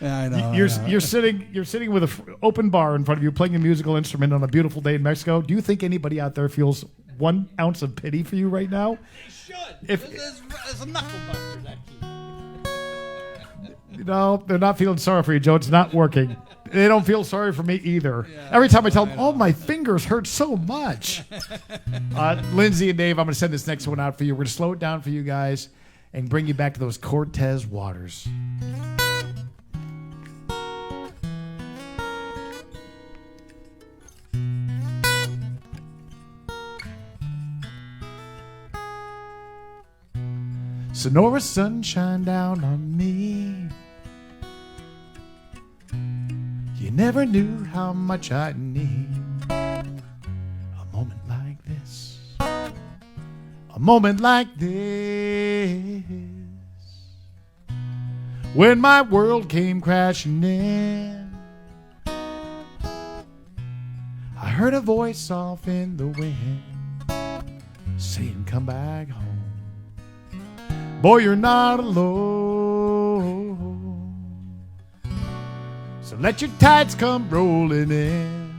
I know. You're sitting with an open bar in front of you, playing a musical instrument on a beautiful day in Mexico. Do you think anybody out there feels 1 ounce of pity for you right now? They should. If- It's a knuckle buster, that key. No, they're not feeling sorry for you, Joe. It's not working. They don't feel sorry for me either. Yeah, every time I tell them, oh, my fingers hurt so much. Lindsay and Dave, I'm going to send this next one out for you. We're going to slow it down for you guys and bring you back to those Cortez waters. Sonora sunshine down on me. You never knew how much I need a moment like this, a moment like this, when my world came crashing in. I heard a voice off in the wind saying, come back home. Boy, you're not alone. So let your tides come rolling in.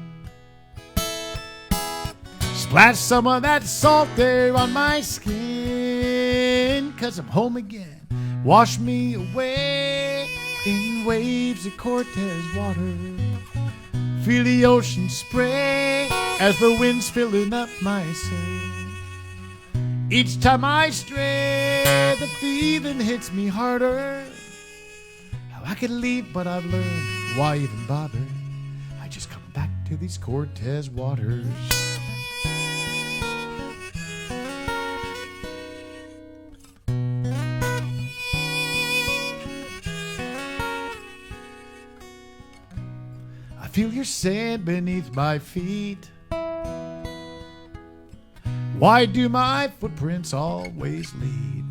Splash some of that salt there on my skin, 'cause I'm home again. Wash me away in waves of Cortez water. Feel the ocean spray as the wind's filling up my sail. Each time I stray, the feeling hits me harder. How I could leave, but I've learned why even bother. I just come back to these Cortez waters. I feel your sand beneath my feet. Why do my footprints always lead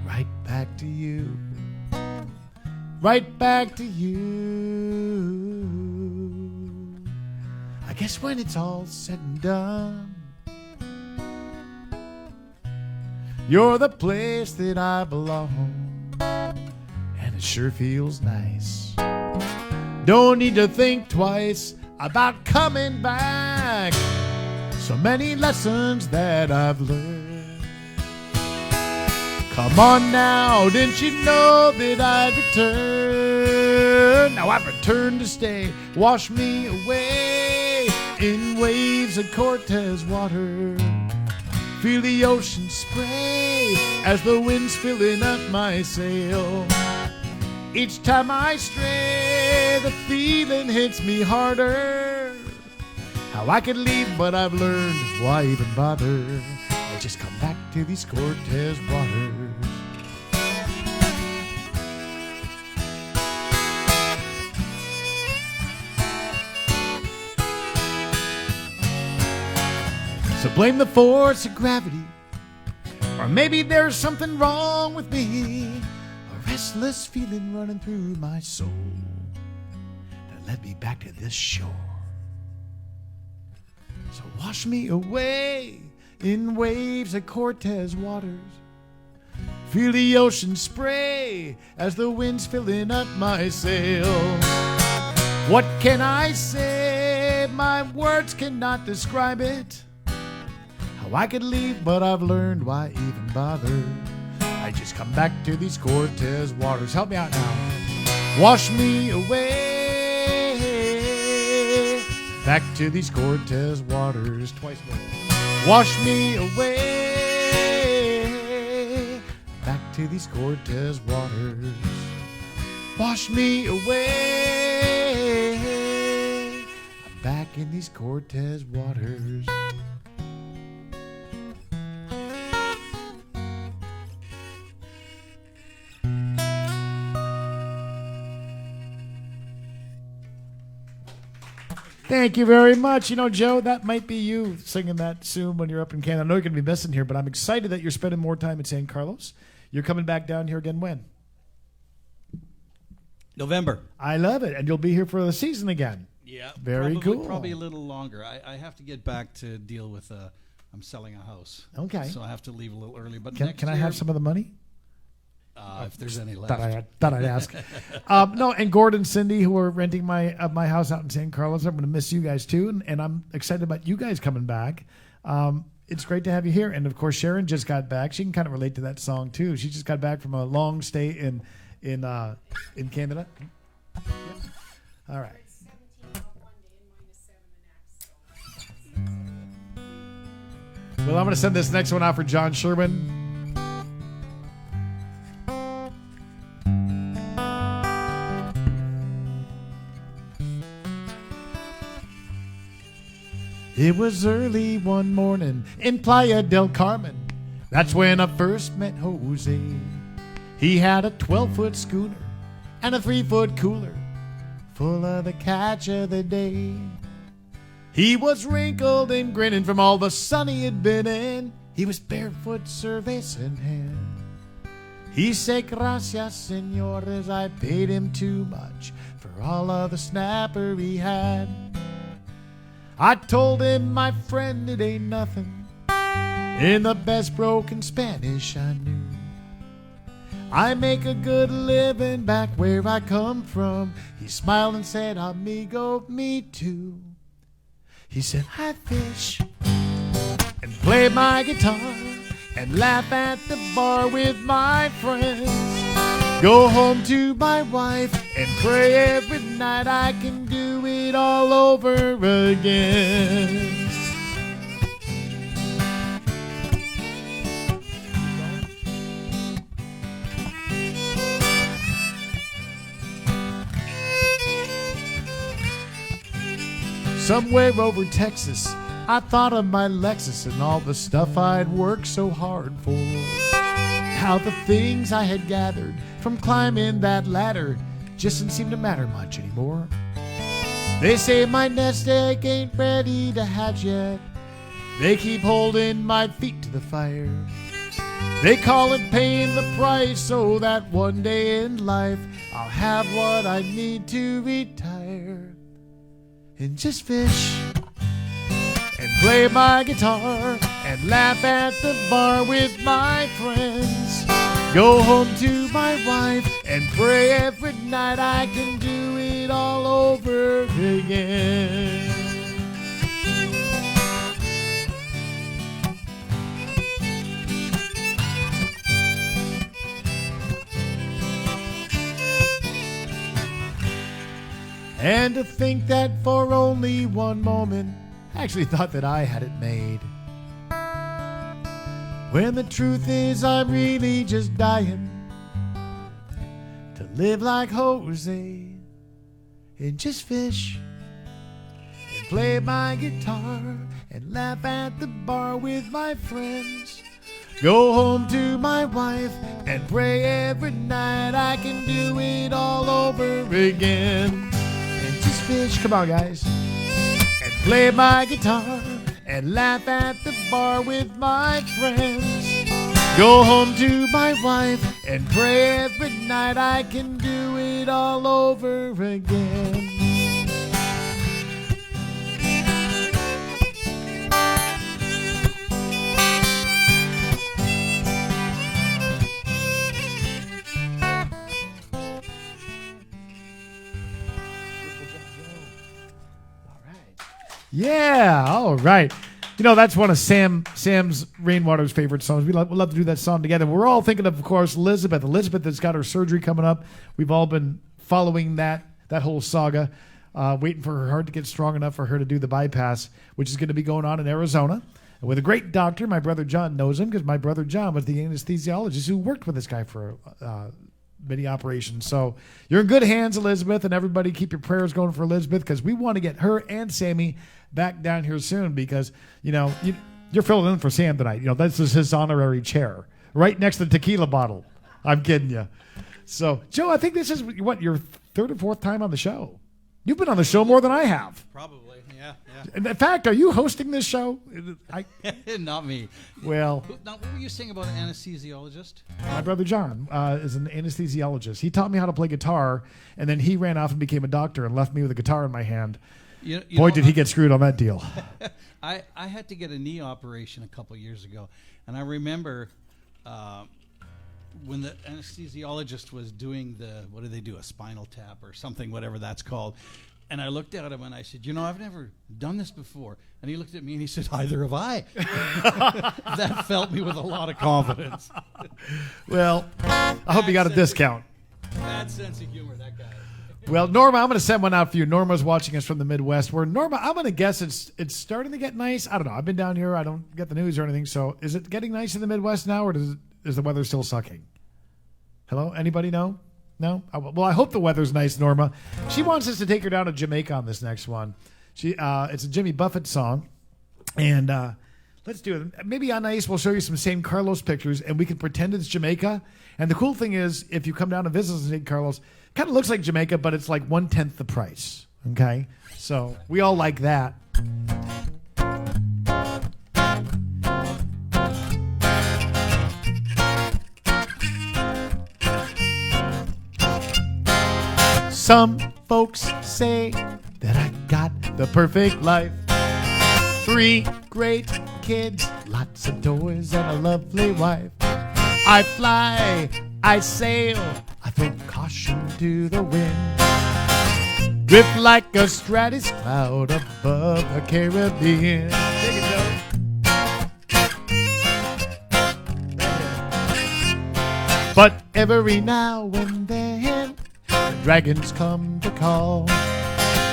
right back to you? Right back to you. I guess when it's all said and done, you're the place that I belong, and it sure feels nice. Don't need to think twice about coming back. So many lessons that I've learned. Come on now, didn't you know that I'd return? Now I've returned to stay. Wash me away in waves of Cortez water. Feel the ocean spray as the wind's filling up my sail. Each time I stray, the feeling hits me harder. How I could leave, but I've learned why even bother. I just come back to these Cortez waters. So blame the force of gravity, or maybe there's something wrong with me. A restless feeling running through my soul that led me back to this shore. So wash me away in waves of Cortez waters. Feel the ocean spray as the wind's filling up my sail. What can I say? My words cannot describe it. How I could leave, but I've learned why even bother. I just come back to these Cortez waters. Help me out now. Wash me away back to these Cortez waters. Twice more. Wash me away back to these Cortez waters. Wash me away. I'm back in these Cortez waters. Thank you very much. You know, Joe, that might be you singing that soon when you're up in Canada. I know you're going to be missing here, but I'm excited that you're spending more time in San Carlos. You're coming back down here again when? November. I love it. And you'll be here for the season again. Yeah. Very cool. Probably a little longer. I have to get back to deal with, I'm selling a house. Okay. So I have to leave a little early. But Can I have some of the money? If there's any left. Thought I'd ask. No, and Gordon and Cindy, who are renting my house out in San Carlos, I'm going to miss you guys too, and I'm excited about you guys coming back. It's great to have you here, and of course Sharon just got back. She can kind of relate to that song too. She just got back from a long stay in Canada. Yep. All right. Well, I'm going to send this next one out for John Sherman. It was early one morning in Playa del Carmen. That's when I first met Jose. He had a 12-foot schooner and a 3-foot cooler full of the catch of the day. He was wrinkled and grinning from all the sun he had been in. He was barefoot, cerveza in hand. He said, gracias, senores, I paid him too much for all of the snapper he had. I told him, my friend, it ain't nothing, in the best broken Spanish I knew. I make a good living back where I come from. He smiled and said, amigo, me too. He said, I fish and play my guitar and laugh at the bar with my friends. Go home to my wife and pray every night I can do it all over again. Somewhere over Texas, I thought of my Lexus and all the stuff I'd worked so hard for. How the things I had gathered from climbing that ladder just didn't seem to matter much anymore. They say my nest egg ain't ready to hatch yet. They keep holding my feet to the fire. They call it paying the price so that one day in life I'll have what I need to retire. And just fish and play my guitar and laugh at the bar with my friends. Go home to my wife and pray every night I can do it all over again. And to think that for only one moment I actually thought that I had it made, when the truth is I'm really just dying to live like Jose and just fish and play my guitar and laugh at the bar with my friends. Go home to my wife and pray every night I can do it all over again. And just fish, come on guys, and play my guitar and laugh at the bar with my friends. Go home to my wife and pray every night I can do it all over again. Yeah, all right. You know, that's one of Sam's Rainwater's favorite songs. We'd love to do that song together. We're all thinking of course, Elizabeth. Elizabeth has got her surgery coming up. We've all been following that whole saga, waiting for her heart to get strong enough for her to do the bypass, which is going to be going on in Arizona. And with a great doctor, my brother John knows him because my brother John was the anesthesiologist who worked with this guy for many operations. So you're in good hands, Elizabeth, and everybody keep your prayers going for Elizabeth because we want to get her and Sammy back down here soon because, you know, you're filling in for Sam tonight. You know, this is his honorary chair right next to the tequila bottle. I'm kidding you. So, Joe, I think this is, what, your third or fourth time on the show? You've been on the show more than I have. Probably. Yeah. In fact, are you hosting this show? Not me. Well, Now, what were you saying about an anesthesiologist? my brother John is an anesthesiologist. He taught me how to play guitar, and then he ran off and became a doctor and left me with a guitar in my hand. Boy, did he get screwed on that deal. I had to get a knee operation a couple years ago, and I remember when the anesthesiologist was doing what do they do, a spinal tap or something, whatever that's called. And I looked at him and I said, I've never done this before. And he looked at me and he said, either have I. That felt me with a lot of confidence. Well, I hope you got a discount. Bad sense of humor, that guy. Well, Norma, I'm going to send one out for you. Norma's watching us from the Midwest. Where Norma, I'm going to guess it's starting to get nice. I don't know. I've been down here. I don't get the news or anything. So is it getting nice in the Midwest now, or is the weather still sucking? Hello? Anybody know? No? Well, I hope the weather's nice, Norma. She wants us to take her down to Jamaica on this next one. It's a Jimmy Buffett song. And let's do it. Maybe on ice we'll show you some St. Carlos pictures, and we can pretend it's Jamaica. And the cool thing is, if you come down and visit St. Carlos, it kind of looks like Jamaica, but it's like 1/10 the price. Okay? So we all like that. Some folks say that I got the perfect life. 3 great kids, lots of toys, and a lovely wife. I fly, I sail, I throw caution to the wind. Drift like a stratus cloud above the Caribbean. Take it, Joe. But every now and then, dragons come to call.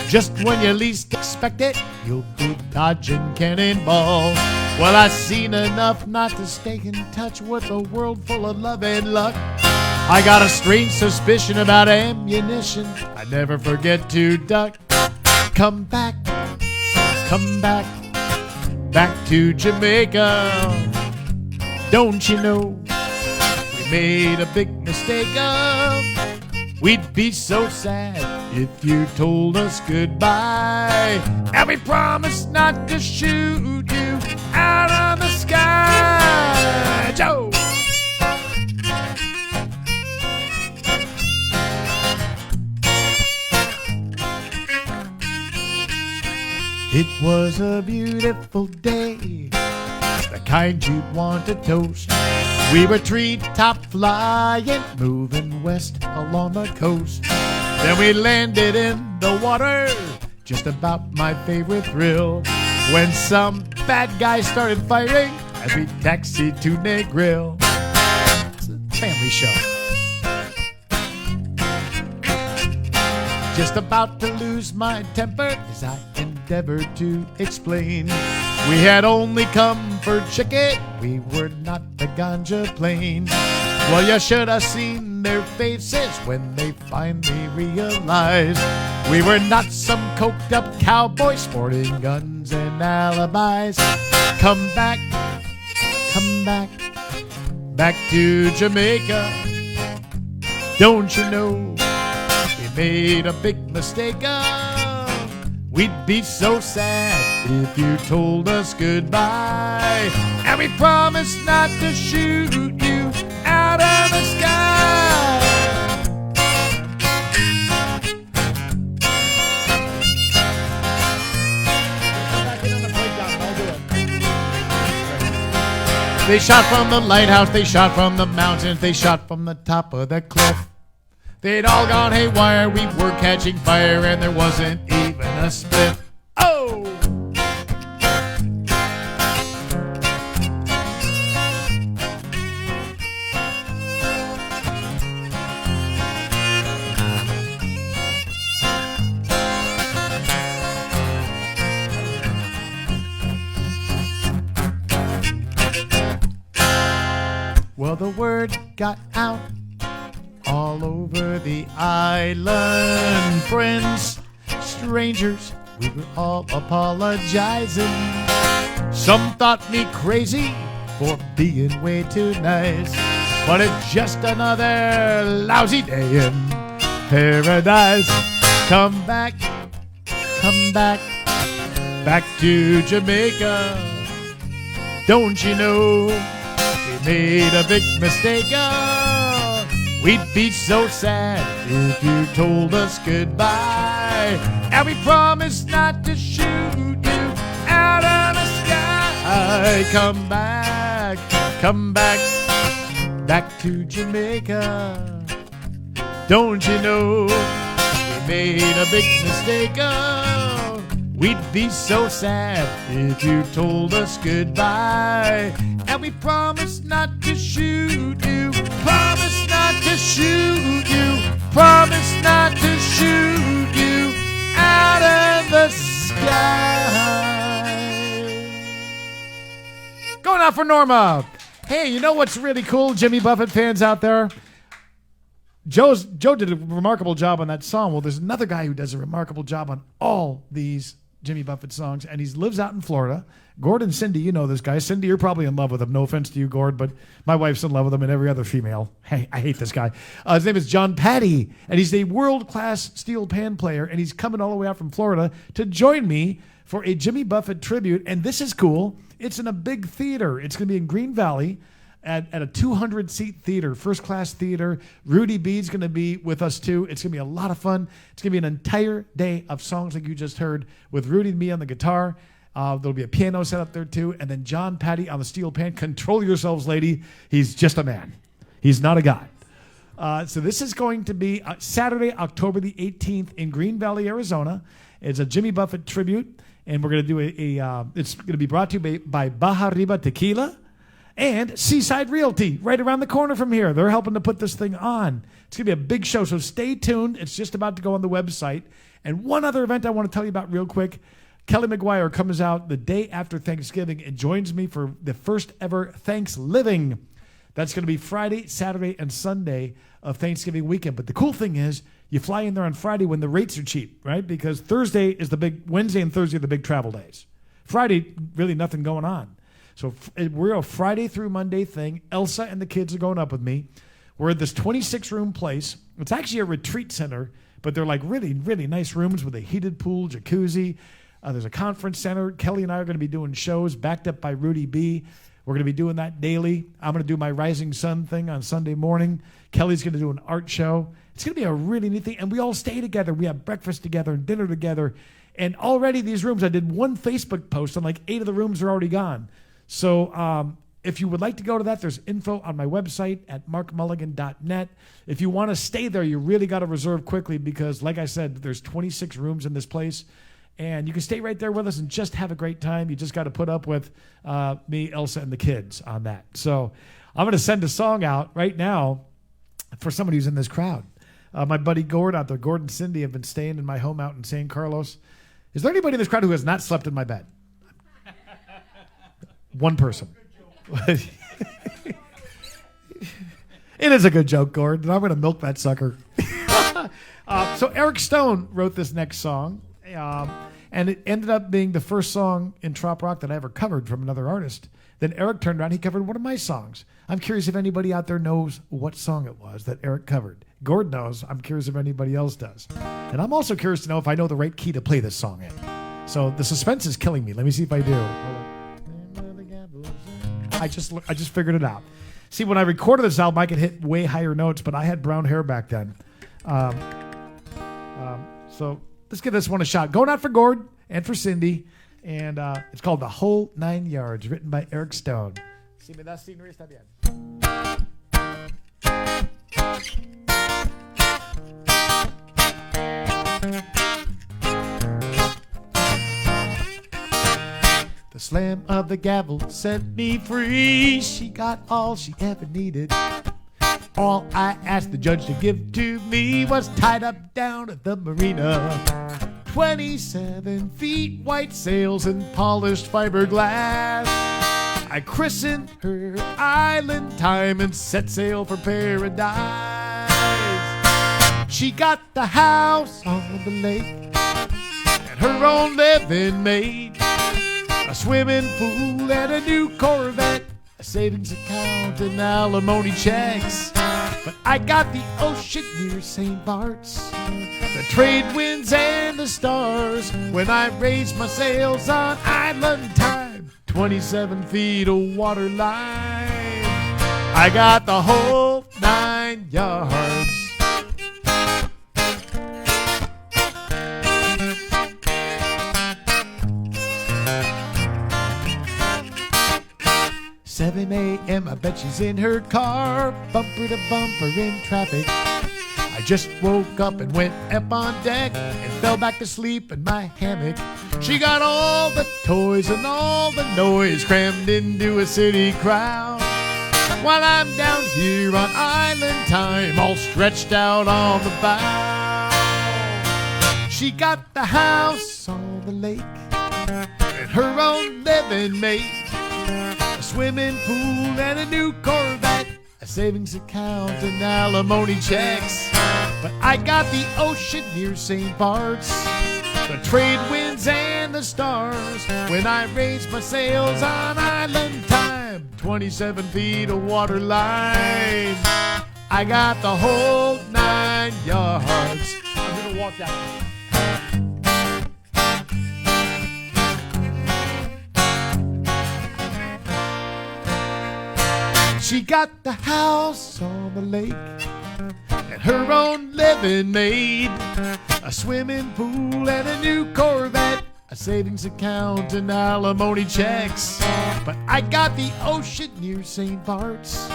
Just when you least expect it, you'll be dodging cannonballs. Well, I've seen enough not to stay in touch with a world full of love and luck. I got a strange suspicion about ammunition. I never forget to duck. Come back, back to Jamaica. Don't you know we made a big mistake? We'd be so sad if you told us goodbye. And we promised not to shoot you out of the sky. Joe! It was a beautiful day, the kind you'd want to toast. We were treetop flying, moving west along the coast. Then we landed in the water, just about my favorite thrill, when some bad guy started firing as we taxied to Negril. It's a family show. Just about to lose my temper as I endeavored to explain. We had only come for chicken, we were not the ganja plane. Well, you should have seen their faces when they finally realized we were not some coked up cowboys sporting guns and alibis. Come back, back to Jamaica. Don't you know we made a big mistake? We'd be so sad if you told us goodbye. And we promised not to shoot you out of the sky. They shot from the lighthouse, they shot from the mountains, they shot from the top of the cliff. They'd all gone haywire, we were catching fire, and there wasn't even a split. Oh! Well, the word got out all over the island. Friends, strangers, we were all apologizing. Some thought me crazy for being way too nice, but it's just another lousy day in paradise. Come back, back to Jamaica. Don't you know we made a big mistake? We'd be so sad if you told us goodbye. And we promised not to shoot you out of the sky. Come back, back to Jamaica. Don't you know we made a big mistake? We'd be so sad if you told us goodbye. And we promised not to shoot you. Promise not to shoot you. Promise not to shoot you out of the sky. Going out for Norma. Hey, you know what's really cool, Jimmy Buffett fans out there? Joe did a remarkable job on that song. Well, there's another guy who does a remarkable job on all these Jimmy Buffett songs, and he lives out in Florida. Gord and Cindy, you know this guy. Cindy, you're probably in love with him. No offense to you, Gord, but my wife's in love with him and every other female. Hey, I hate this guy. His name is John Patty, and he's a world-class steel pan player, and he's coming all the way out from Florida to join me for a Jimmy Buffett tribute, and this is cool. It's in a big theater. It's going to be in Green Valley at a 200-seat theater, first-class theater. Rudy B's going to be with us, too. It's going to be a lot of fun. It's going to be an entire day of songs like you just heard with Rudy and me on the guitar. There'll be a piano set up there, too. And then John Patty on the steel pan. Control yourselves, lady. He's just a man. He's not a god. So this is going to be Saturday, October the 18th in Green Valley, Arizona. It's a Jimmy Buffett tribute. And we're going to do it's going to be brought to you by Baja Riba Tequila and Seaside Realty right around the corner from here. They're helping to put this thing on. It's going to be a big show, so stay tuned. It's just about to go on the website. And one other event I want to tell you about real quick. Kelly McGuire comes out the day after Thanksgiving and joins me for the first ever Thanksgiving. That's going to be Friday, Saturday, and Sunday of Thanksgiving weekend. But the cool thing is you fly in there on Friday when the rates are cheap, right? Because Wednesday and Thursday are the big travel days. Friday, really nothing going on. So we're a Friday through Monday thing. Elsa and the kids are going up with me. We're at this 26-room place. It's actually a retreat center, but they're like really, really nice rooms with a heated pool, jacuzzi. There's a conference center. Kelly and I are going to be doing shows backed up by Rudy B. We're going to be doing that daily. I'm going to do my Rising Sun thing on Sunday morning. Kelly's going to do an art show. It's going to be a really neat thing. And we all stay together. We have breakfast together and dinner together. And already these rooms, I did one Facebook post and like 8 of the rooms are already gone. So if you would like to go to that, there's info on my website at markmulligan.net. If you want to stay there, you really got to reserve quickly because, like I said, there's 26 rooms in this place. And you can stay right there with us and just have a great time. You just got to put up with me, Elsa, and the kids on that. So I'm going to send a song out right now for somebody who's in this crowd. My buddy Gord out there, Gord and Cindy, have been staying in my home out in San Carlos. Is there anybody in this crowd who has not slept in my bed? One person. It is a good joke, Gord, and I'm going to milk that sucker. So Eric Stone wrote this next song. And it ended up being the first song in trop rock that I ever covered from another artist. Then Eric turned around, he covered one of my songs. I'm curious if anybody out there knows what song it was that Eric covered. Gord knows. I'm curious if anybody else does. And I'm also curious to know if I know the right key to play this song in. So the suspense is killing me. Let me see if I do. I just figured it out. See, when I recorded this album, I could hit way higher notes, but I had brown hair back then. So let's give this one a shot. Going out for Gord and for Cindy. And it's called The Whole 9 Yards, written by Eric Stone. Si me das scenery, está bien. The slam of the gavel set me free. She got all she ever needed. All I asked the judge to give to me was tied up down at the marina. 27 feet, white sails, and polished fiberglass. I christened her Island Time and set sail for paradise. She got the house on the lake and her own living made. A swimming pool and a new Corvette, a savings account and alimony checks. But I got the ocean near St. Bart's, the trade winds and the stars when I raise my sails on island time. 27 feet of water line. I got the whole 9 yards. "7 a.m. I bet she's in her car, bumper to bumper in traffic. I just woke up and went up on deck and fell back to sleep in my hammock. She got all the toys and all the noise crammed into a city crowd, while I'm down here on island time, all stretched out on the bow. She got the house on the lake and her own living mate, a swimming pool and a new Corvette, a savings account and alimony checks. But I got the ocean near St. Bart's, the trade winds and the stars when I raise my sails on island time. 27 feet of water line. I got the whole 9 yards." I'm gonna walk that way. She got the house on the lake and her own living made, a swimming pool and a new Corvette, a savings account and alimony checks. But I got the ocean near St. Bart's,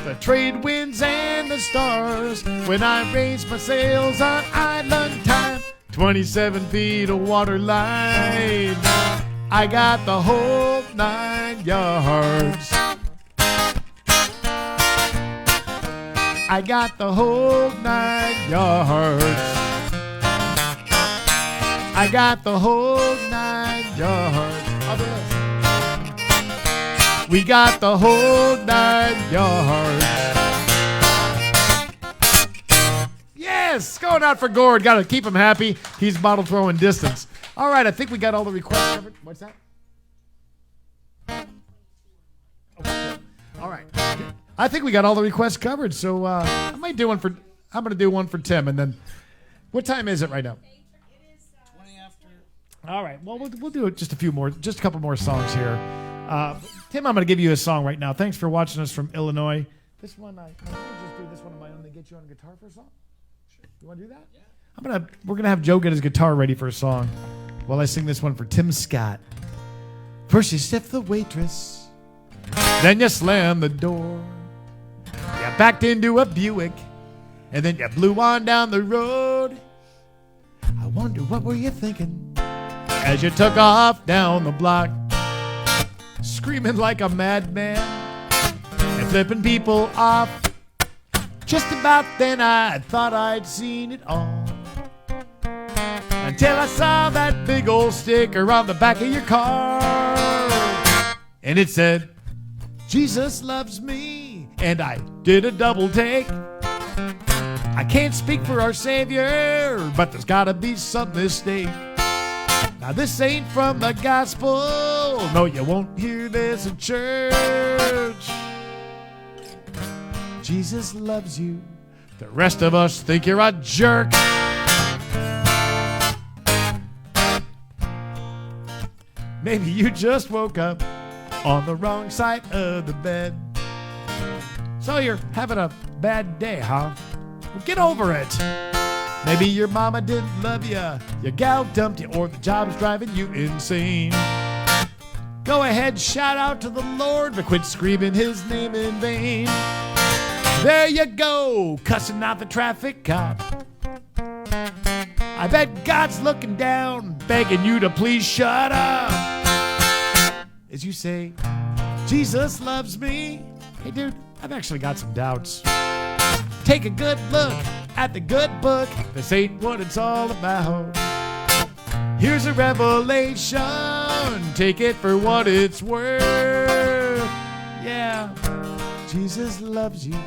the trade winds and the stars when I raise my sails on island time. 27 feet of water line. I got the whole 9 yards. I got the whole 9 yards. I got the whole 9 yards. We got the whole 9 yards. Yes, going out for Gord. Got to keep him happy. He's bottle throwing distance. All right, I think we got all the requests covered. What's that? Okay. All right. I think we got all the requests covered, so I might do one for. I'm going to do one for Tim, and then what time is it right now? It is 20 after. All right. Well, we'll do just a couple more songs here. Tim, I'm going to give you a song right now. Thanks for watching us from Illinois. This one, I might just do this one of my own to get you on guitar for a song. Sure. You want to do that? Yeah. We're gonna have Joe get his guitar ready for a song while I sing this one for Tim Scott. First you stiff the waitress, then you slam the door. You backed into a Buick, and then you blew on down the road. I wonder what were you thinking as you took off down the block, screaming like a madman and flipping people off. Just about then I thought I'd seen it all, until I saw that big old sticker on the back of your car, and it said, "Jesus loves me." And I did a double take. I can't speak for our Savior, but there's gotta be some mistake. Now this ain't from the gospel. No, you won't hear this in church. Jesus loves you. The rest of us think you're a jerk. Maybe you just woke up on the wrong side of the bed. So you're having a bad day, huh? Well, get over it. Maybe your mama didn't love you, your gal dumped you, or the job's driving you insane. Go ahead, shout out to the Lord, but quit screaming his name in vain. There you go, cussing out the traffic cop. I bet God's looking down, begging you to please shut up. As you say, Jesus loves me. Hey, dude, I've actually got some doubts. Take a good look at the good book. This ain't what it's all about. Here's a revelation. Take it for what it's worth. Yeah, Jesus loves you.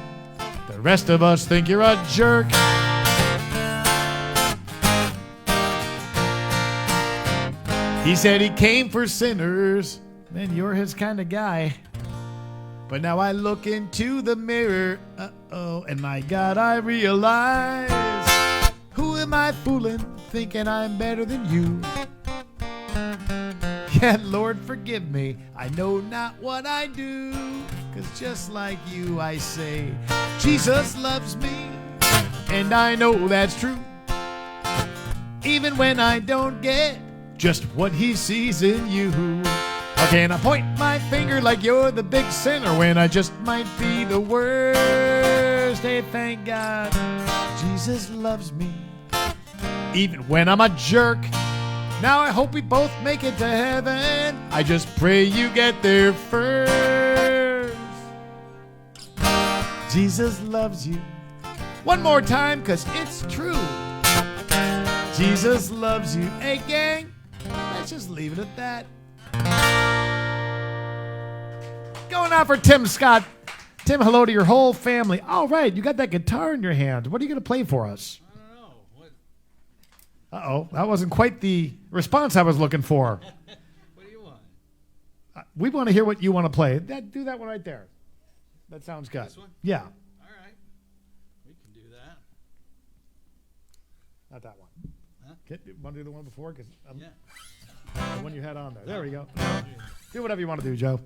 The rest of us think you're a jerk. He said he came for sinners. Man, you're his kind of guy. But now I look into the mirror, and my God, I realize, who am I fooling, thinking I'm better than you? Yet, Lord, forgive me, I know not what I do. 'Cause just like you, I say, Jesus loves me, and I know that's true. Even when I don't get just what he sees in you. How can I point my finger like you're the big sinner when I just might be the worst? Hey, thank God, Jesus loves me, even when I'm a jerk. Now I hope we both make it to heaven. I just pray you get there first. Jesus loves you. One more time, 'cause it's true. Jesus loves you. Hey, gang, let's just leave it at that. Going on for Tim Scott. Tim, hello to your whole family. All right, you got that guitar in your hand. What are you going to play for us? I don't know. What? Uh-oh, that wasn't quite the response I was looking for. What do you want? We want to hear what you want to play. Do that one right there. That sounds good. This one? Yeah, All right. We can do that. not that one. Huh? Want to do the one before? 'Cause Yeah. the one you had on there. There we go. Do whatever you want to do, Joe.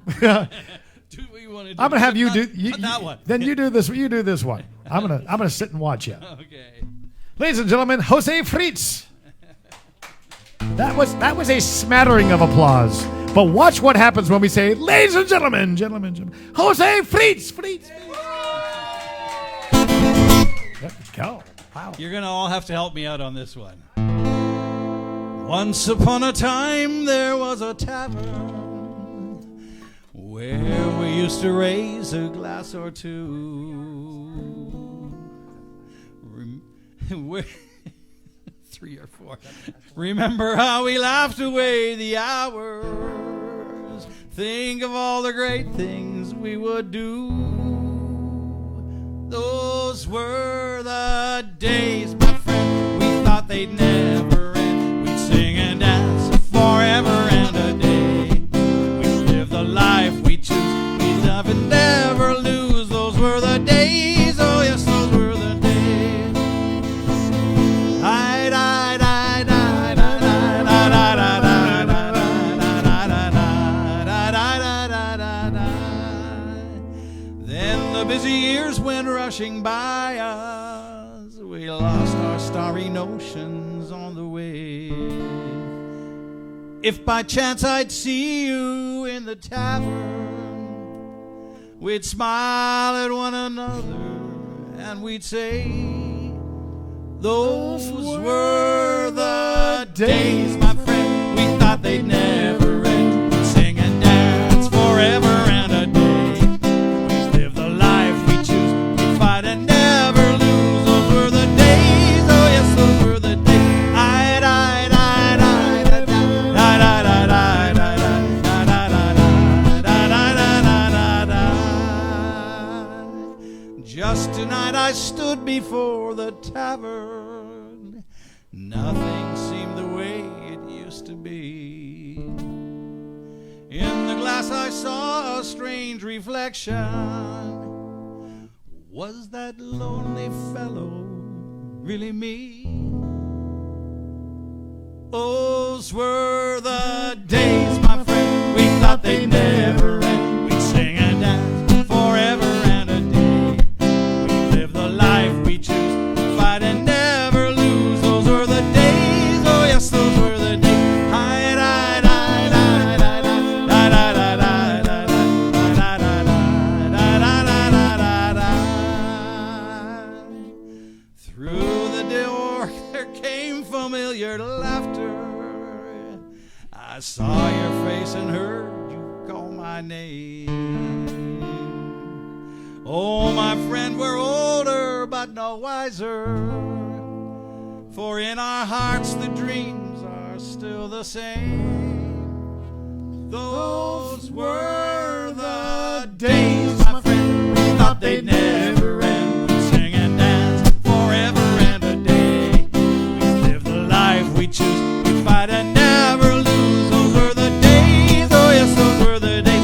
Do what you want to do. I'm gonna have you Not- do not that one. Then you do this. You do this one. I'm gonna sit and watch you. Okay. Ladies and gentlemen, Joe Fritz. That was a smattering of applause. But watch what happens when we say, ladies and gentlemen, gentlemen, Joe Fritz. There we go. Wow. You're going to all have to help me out on this one. Once upon a time, there was a tavern where we used to raise a glass or two. Where 3 or 4. Remember how we laughed away the hours. Think of all the great things we would do. Those were the days, my friend, we thought they'd never end. We'd sing and dance forever and a day. We'd live the life we choose. We'd love and never lose. Those were the days, oh yes, those were the days. Then the busy years went rushing by us. We lost our starry notions on the way. If by chance I'd see you in the tavern, we'd smile at one another and we'd say, those were the days, my friend, we thought they'd never end. We'd sing and dance forever and a day. We'd live the life we choose. We'd fight and never lose. Those were the days, oh yes, those were the days. Just tonight I stood before the tavern. Nothing seemed the way it used to be. In the glass I saw a strange reflection. Was that lonely fellow really me? Those were the days, my friend, we thought they'd never end. We'd sing and dance forever and a day. We'd live the life we choose, fight and never lose. Those were the days, oh yes, those were the days. Through the door there came familiar laughter. I saw your face and heard you call my name. Oh, my friend, we're older but no wiser, for in our hearts the dreams are still the same. Those were the days, my friend, we thought they'd never end. We'd sing and dance forever and a day. We'd live the life we choose. We'd fight and never lose. Those were the days, oh yes, those were the days.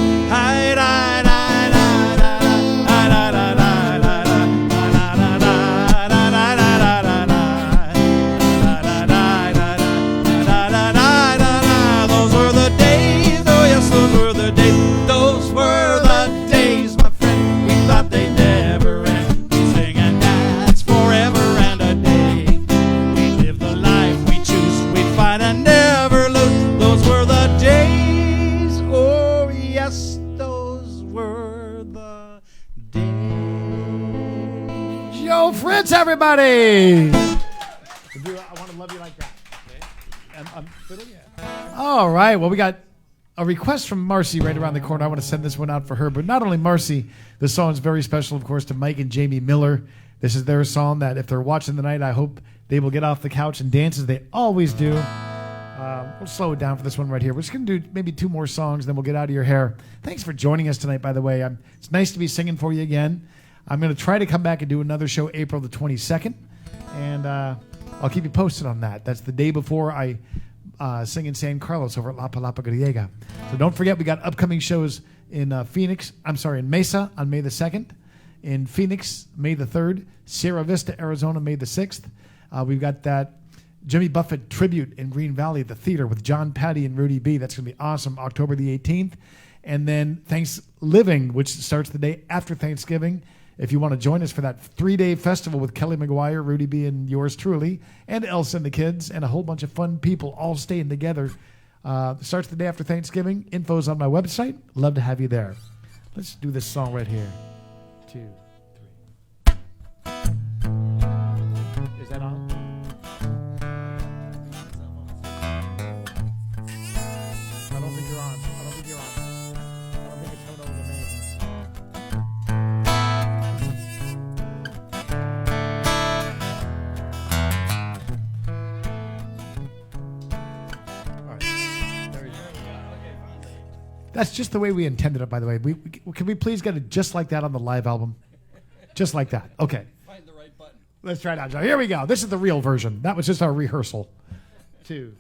everybody. I want to love you like that. Fiddle, yeah. All right. Well, we got a request from Marcy right around the corner. I want to send this one out for her. But not only Marcy, the song is very special, of course, to Mike and Jamie Miller. This is their song that if they're watching tonight, I hope they will get off the couch and dance as they always do. We'll slow it down for this one right here. We're just going to do maybe 2 more songs, then we'll get out of your hair. Thanks for joining us tonight, by the way. It's nice to be singing for you again. I'm going to try to come back and do another show April the 22nd, and I'll keep you posted on that. That's the day before I sing in San Carlos over at La Palapa Griega. So don't forget, we got upcoming shows in in Mesa on May the 2nd, in Phoenix, May the 3rd, Sierra Vista, Arizona, May the 6th. We've got that Jimmy Buffett tribute in Green Valley at the theater with John Patty and Rudy B. That's going to be awesome, October the 18th. And then Thanksgiving, which starts the day after Thanksgiving. If you want to join us for that 3-day festival with Kelly McGuire, Rudy B., and yours truly, and Elsa and the kids, and a whole bunch of fun people all staying together. Starts the day after Thanksgiving. Info's on my website. Love to have you there. Let's do this song right here. 2, 3. Is that on? I don't think you're on. I don't think it's coming over the mains. All right. There you go. That's just the way we intended it, by the way. Can we please get it just like that on the live album? Just like that. Okay. Find the right button. Let's try it out, Joe. Here we go. This is the real version. That was just our rehearsal. 2.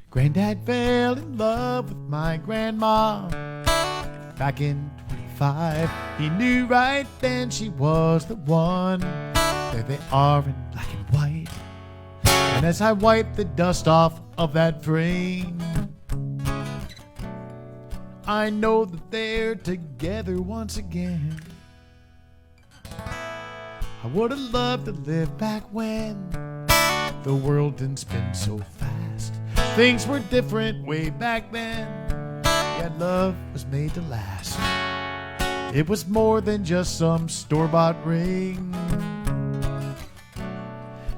Granddad fell in love with my grandma back in 25. He knew right then she was the one. There they are in black and white. And as I wipe the dust off of that frame, I know that they're together once again. I would have loved to live back when the world didn't spin so fast. Things were different way back then. Yeah, love was made to last. It was more than just some store-bought ring.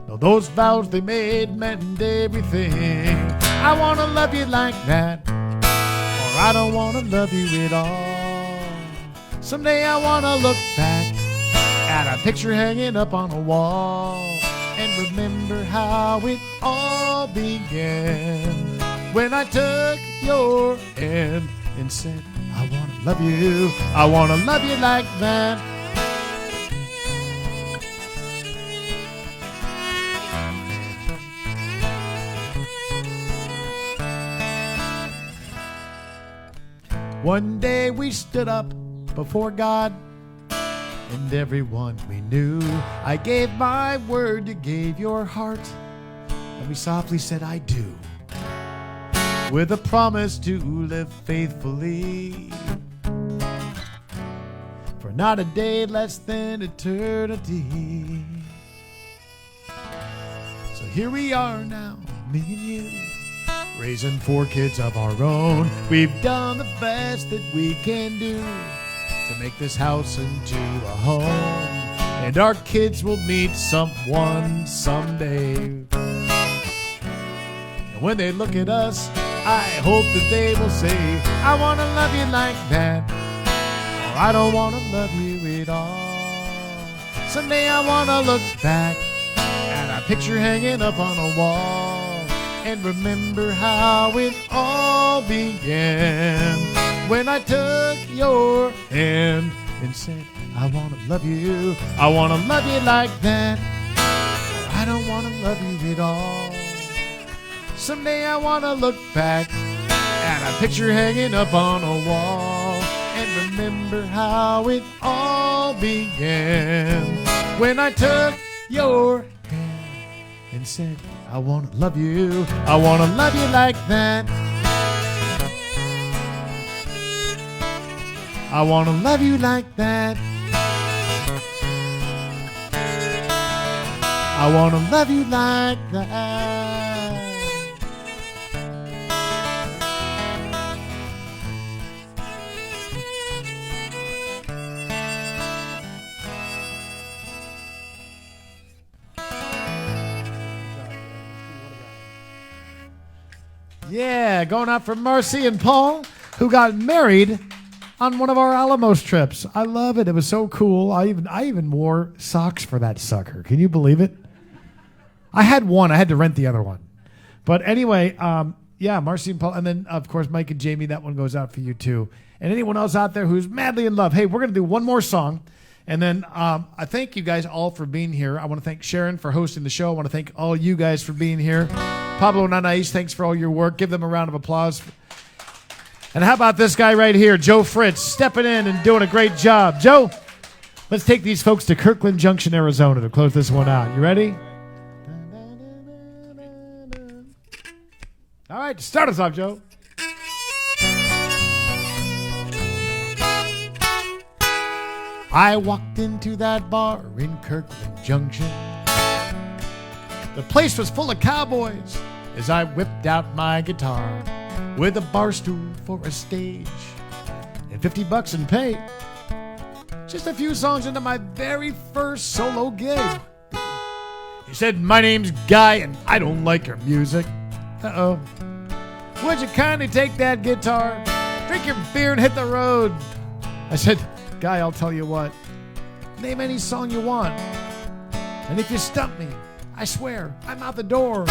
No, those vows they made meant everything. I want to love you like that, or I don't want to love you at all. Someday I want to look back at a picture hanging up on a wall and remember how it all began. When I took your hand and said, I want to love you, I want to love you like that. One day we stood up before God and everyone we knew. I gave my word, you gave your heart, and we softly said I do, with a promise to live faithfully for not a day less than eternity. So here we are now, me and you, raising 4 kids of our own. We've done the best that we can do to make this house into a home, and our kids will meet someone someday. And when they look at us, I hope that they will say, I want to love you like that, or I don't want to love you at all. Someday I want to look back at a picture hanging up on a wall and remember how it all began. When I took your hand and said, I want to love you, I want to love you like that, I don't want to love you at all. Someday I want to look back at a picture hanging up on a wall and remember how it all began. When I took your hand and said, I want to love you, I want to love you like that, I want to love you like that. I want to love you like that. Yeah, going out for Marcy and Paul, who got married on one of our Alamos trips. I love it. It was so cool. I even wore socks for that sucker. Can you believe it? I had one. I had to rent the other one. But anyway, yeah, Marcy and Paul. And then, of course, Mike and Jamie, that one goes out for you, too. And anyone else out there who's madly in love. Hey, we're going to do one more song. And then I thank you guys all for being here. I want to thank Sharon for hosting the show. I want to thank all you guys for being here. Pablo Nanais, thanks for all your work. Give them a round of applause. And how about this guy right here, Joe Fritz, stepping in and doing a great job. Joe, let's take these folks to Kirkland Junction, Arizona to close this one out. You ready? All right, start us off, Joe. I walked into that bar in Kirkland Junction. The place was full of cowboys as I whipped out my guitar with a bar stool for a stage and $50 in pay. Just a few songs into my very first solo gig. He said, "My name's Guy and I don't like your music." Uh-oh. "Would you kindly take that guitar, drink your beer and hit the road?" I said, "Guy, I'll tell you what. Name any song you want. And if you stump me, I swear, I'm out the door."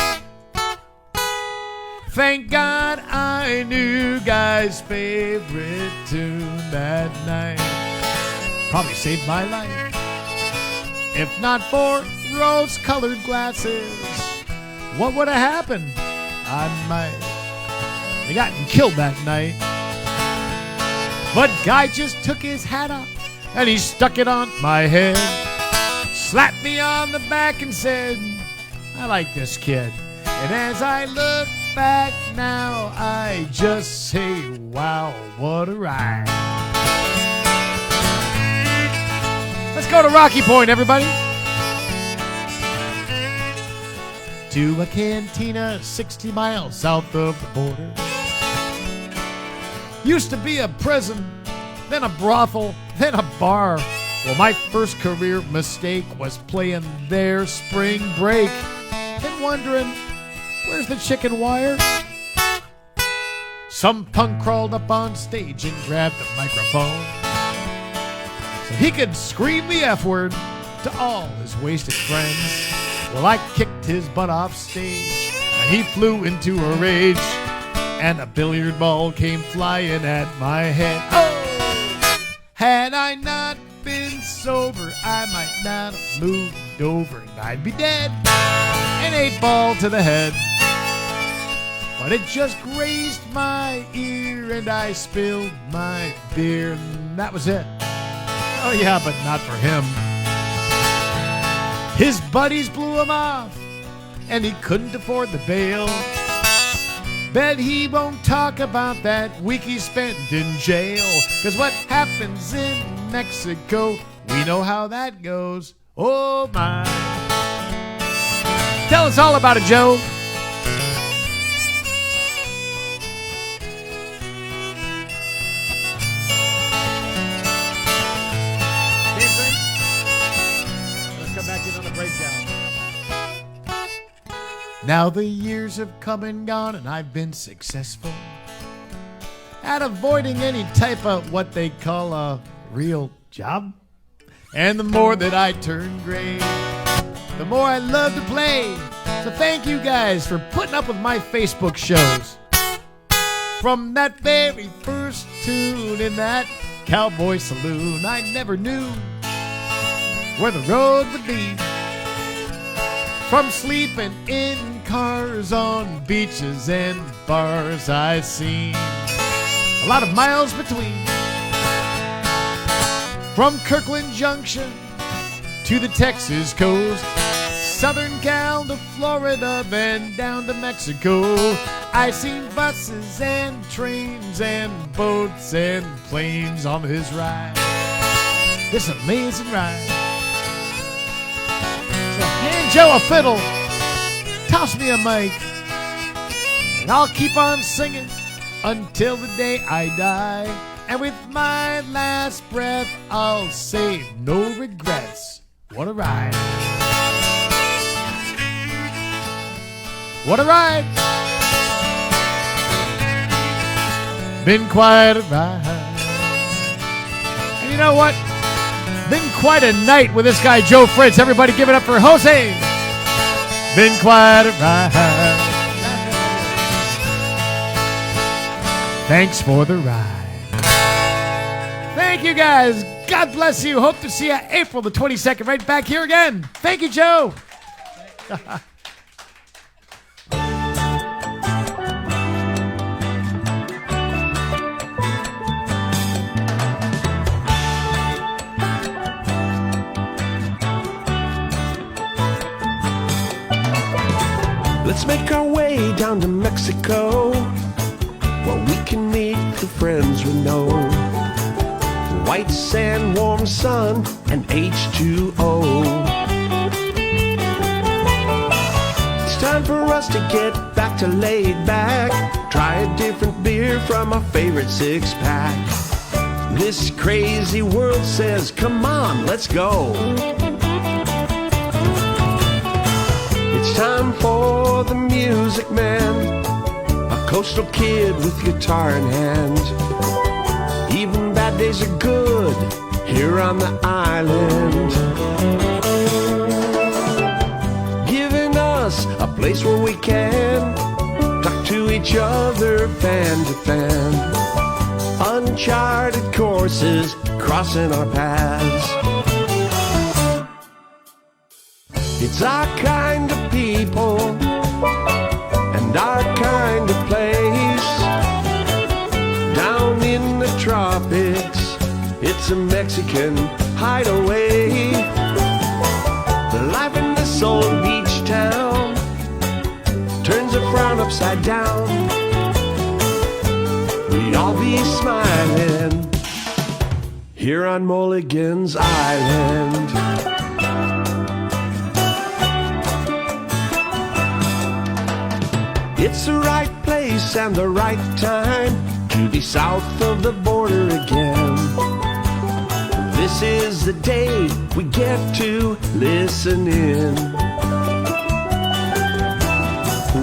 Thank God I knew Guy's favorite tune that night. Probably saved my life. If not for rose-colored glasses, what would have happened? I might have gotten killed that night. But Guy just took his hat off and he stuck it on my head, slapped me on the back and said, "I like this kid." And as I look back now, I just say, wow, what a ride. Let's go to Rocky Point, everybody. To a cantina 60 miles south of the border. Used to be a prison, then a brothel, then a bar. Well, my first career mistake was playing their spring break and wondering, where's the chicken wire? Some punk crawled up on stage and grabbed the microphone so he could scream the F word to all his wasted friends. Well, I kicked his butt off stage and he flew into a rage and a billiard ball came flying at my head. Oh! Had I not been sober, I might not have moved over and I'd be dead. An 8-ball to the head. But it just grazed my ear and I spilled my beer and that was it. Oh yeah, but not for him. His buddies blew him off and he couldn't afford the bail. Bet he won't talk about that week he spent in jail. 'Cause what happens in Mexico, we know how that goes. Oh my. Tell us all about it, Joe. Same thing. Let's come back in on the breakdown. Now the years have come and gone and I've been successful at avoiding any type of what they call a real job. And the more that I turn gray, the more I love to play. So thank you guys for putting up with my Facebook shows. From that very first tune in that cowboy saloon, I never knew where the road would be. From sleeping in cars on beaches and bars, I've seen a lot of miles between. From Kirkland Junction to the Texas coast, Southern Cal to Florida, then down to Mexico. I've seen buses and trains and boats and planes on his ride. This amazing ride. So hand Joe a fiddle. Toss me a mic, and I'll keep on singing until the day I die. And with my last breath, I'll say no regrets. What a ride. What a ride. Been quite a ride. And you know what? Been quite a night with this guy, Joe Fritz. Everybody give it up for Jose. Been quite a ride. Thanks for the ride. Thank you, guys. God bless you. Hope to see you April the 22nd right back here again. Thank you, Joe. Let's make our way down to Mexico, where we can meet the friends we know. White sand, warm sun, and H2O. It's time for us to get back to laid back. Try a different beer from our favorite six-pack. This crazy world says, come on, let's go. It's time for the music man, a coastal kid with guitar in hand. Even bad days are good here on the island. Giving us a place where we can talk to each other fan to fan. Uncharted courses crossing our paths. It's our kind of people and our kind of place. Down in the tropics, it's a Mexican hideaway. The life in this old beach town turns a frown upside down. We'd all be smiling here on Mulligan's Island. It's the right place and the right time to be south of the border again. This is the day we get to listen in.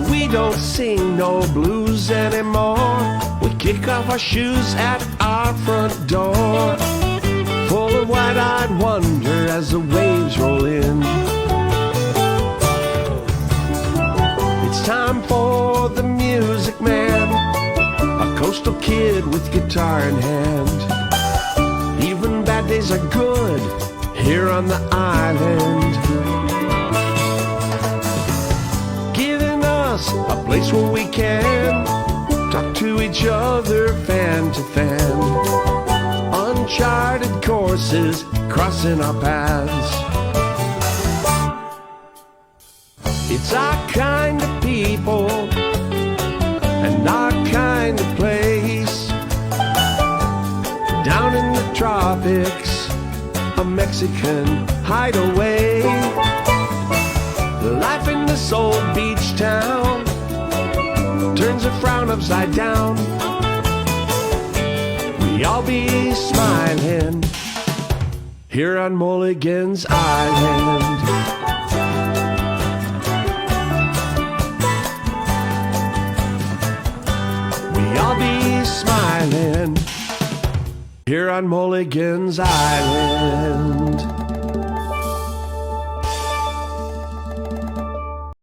We don't sing no blues anymore. We kick off our shoes at our front door, full of wide-eyed wonder as the waves roll in. It's time for the music man, a coastal kid with guitar in hand. Even bad days are good here on the island. Giving us a place where we can talk to each other fan to fan. Uncharted courses crossing our paths. It's our kind of people and our kind of place. Down in the tropics, a Mexican hideaway. Life in this old beach town turns a frown upside down. We all be smiling here on Mulligan's Island. I'll be smiling here on Mulligan's Island.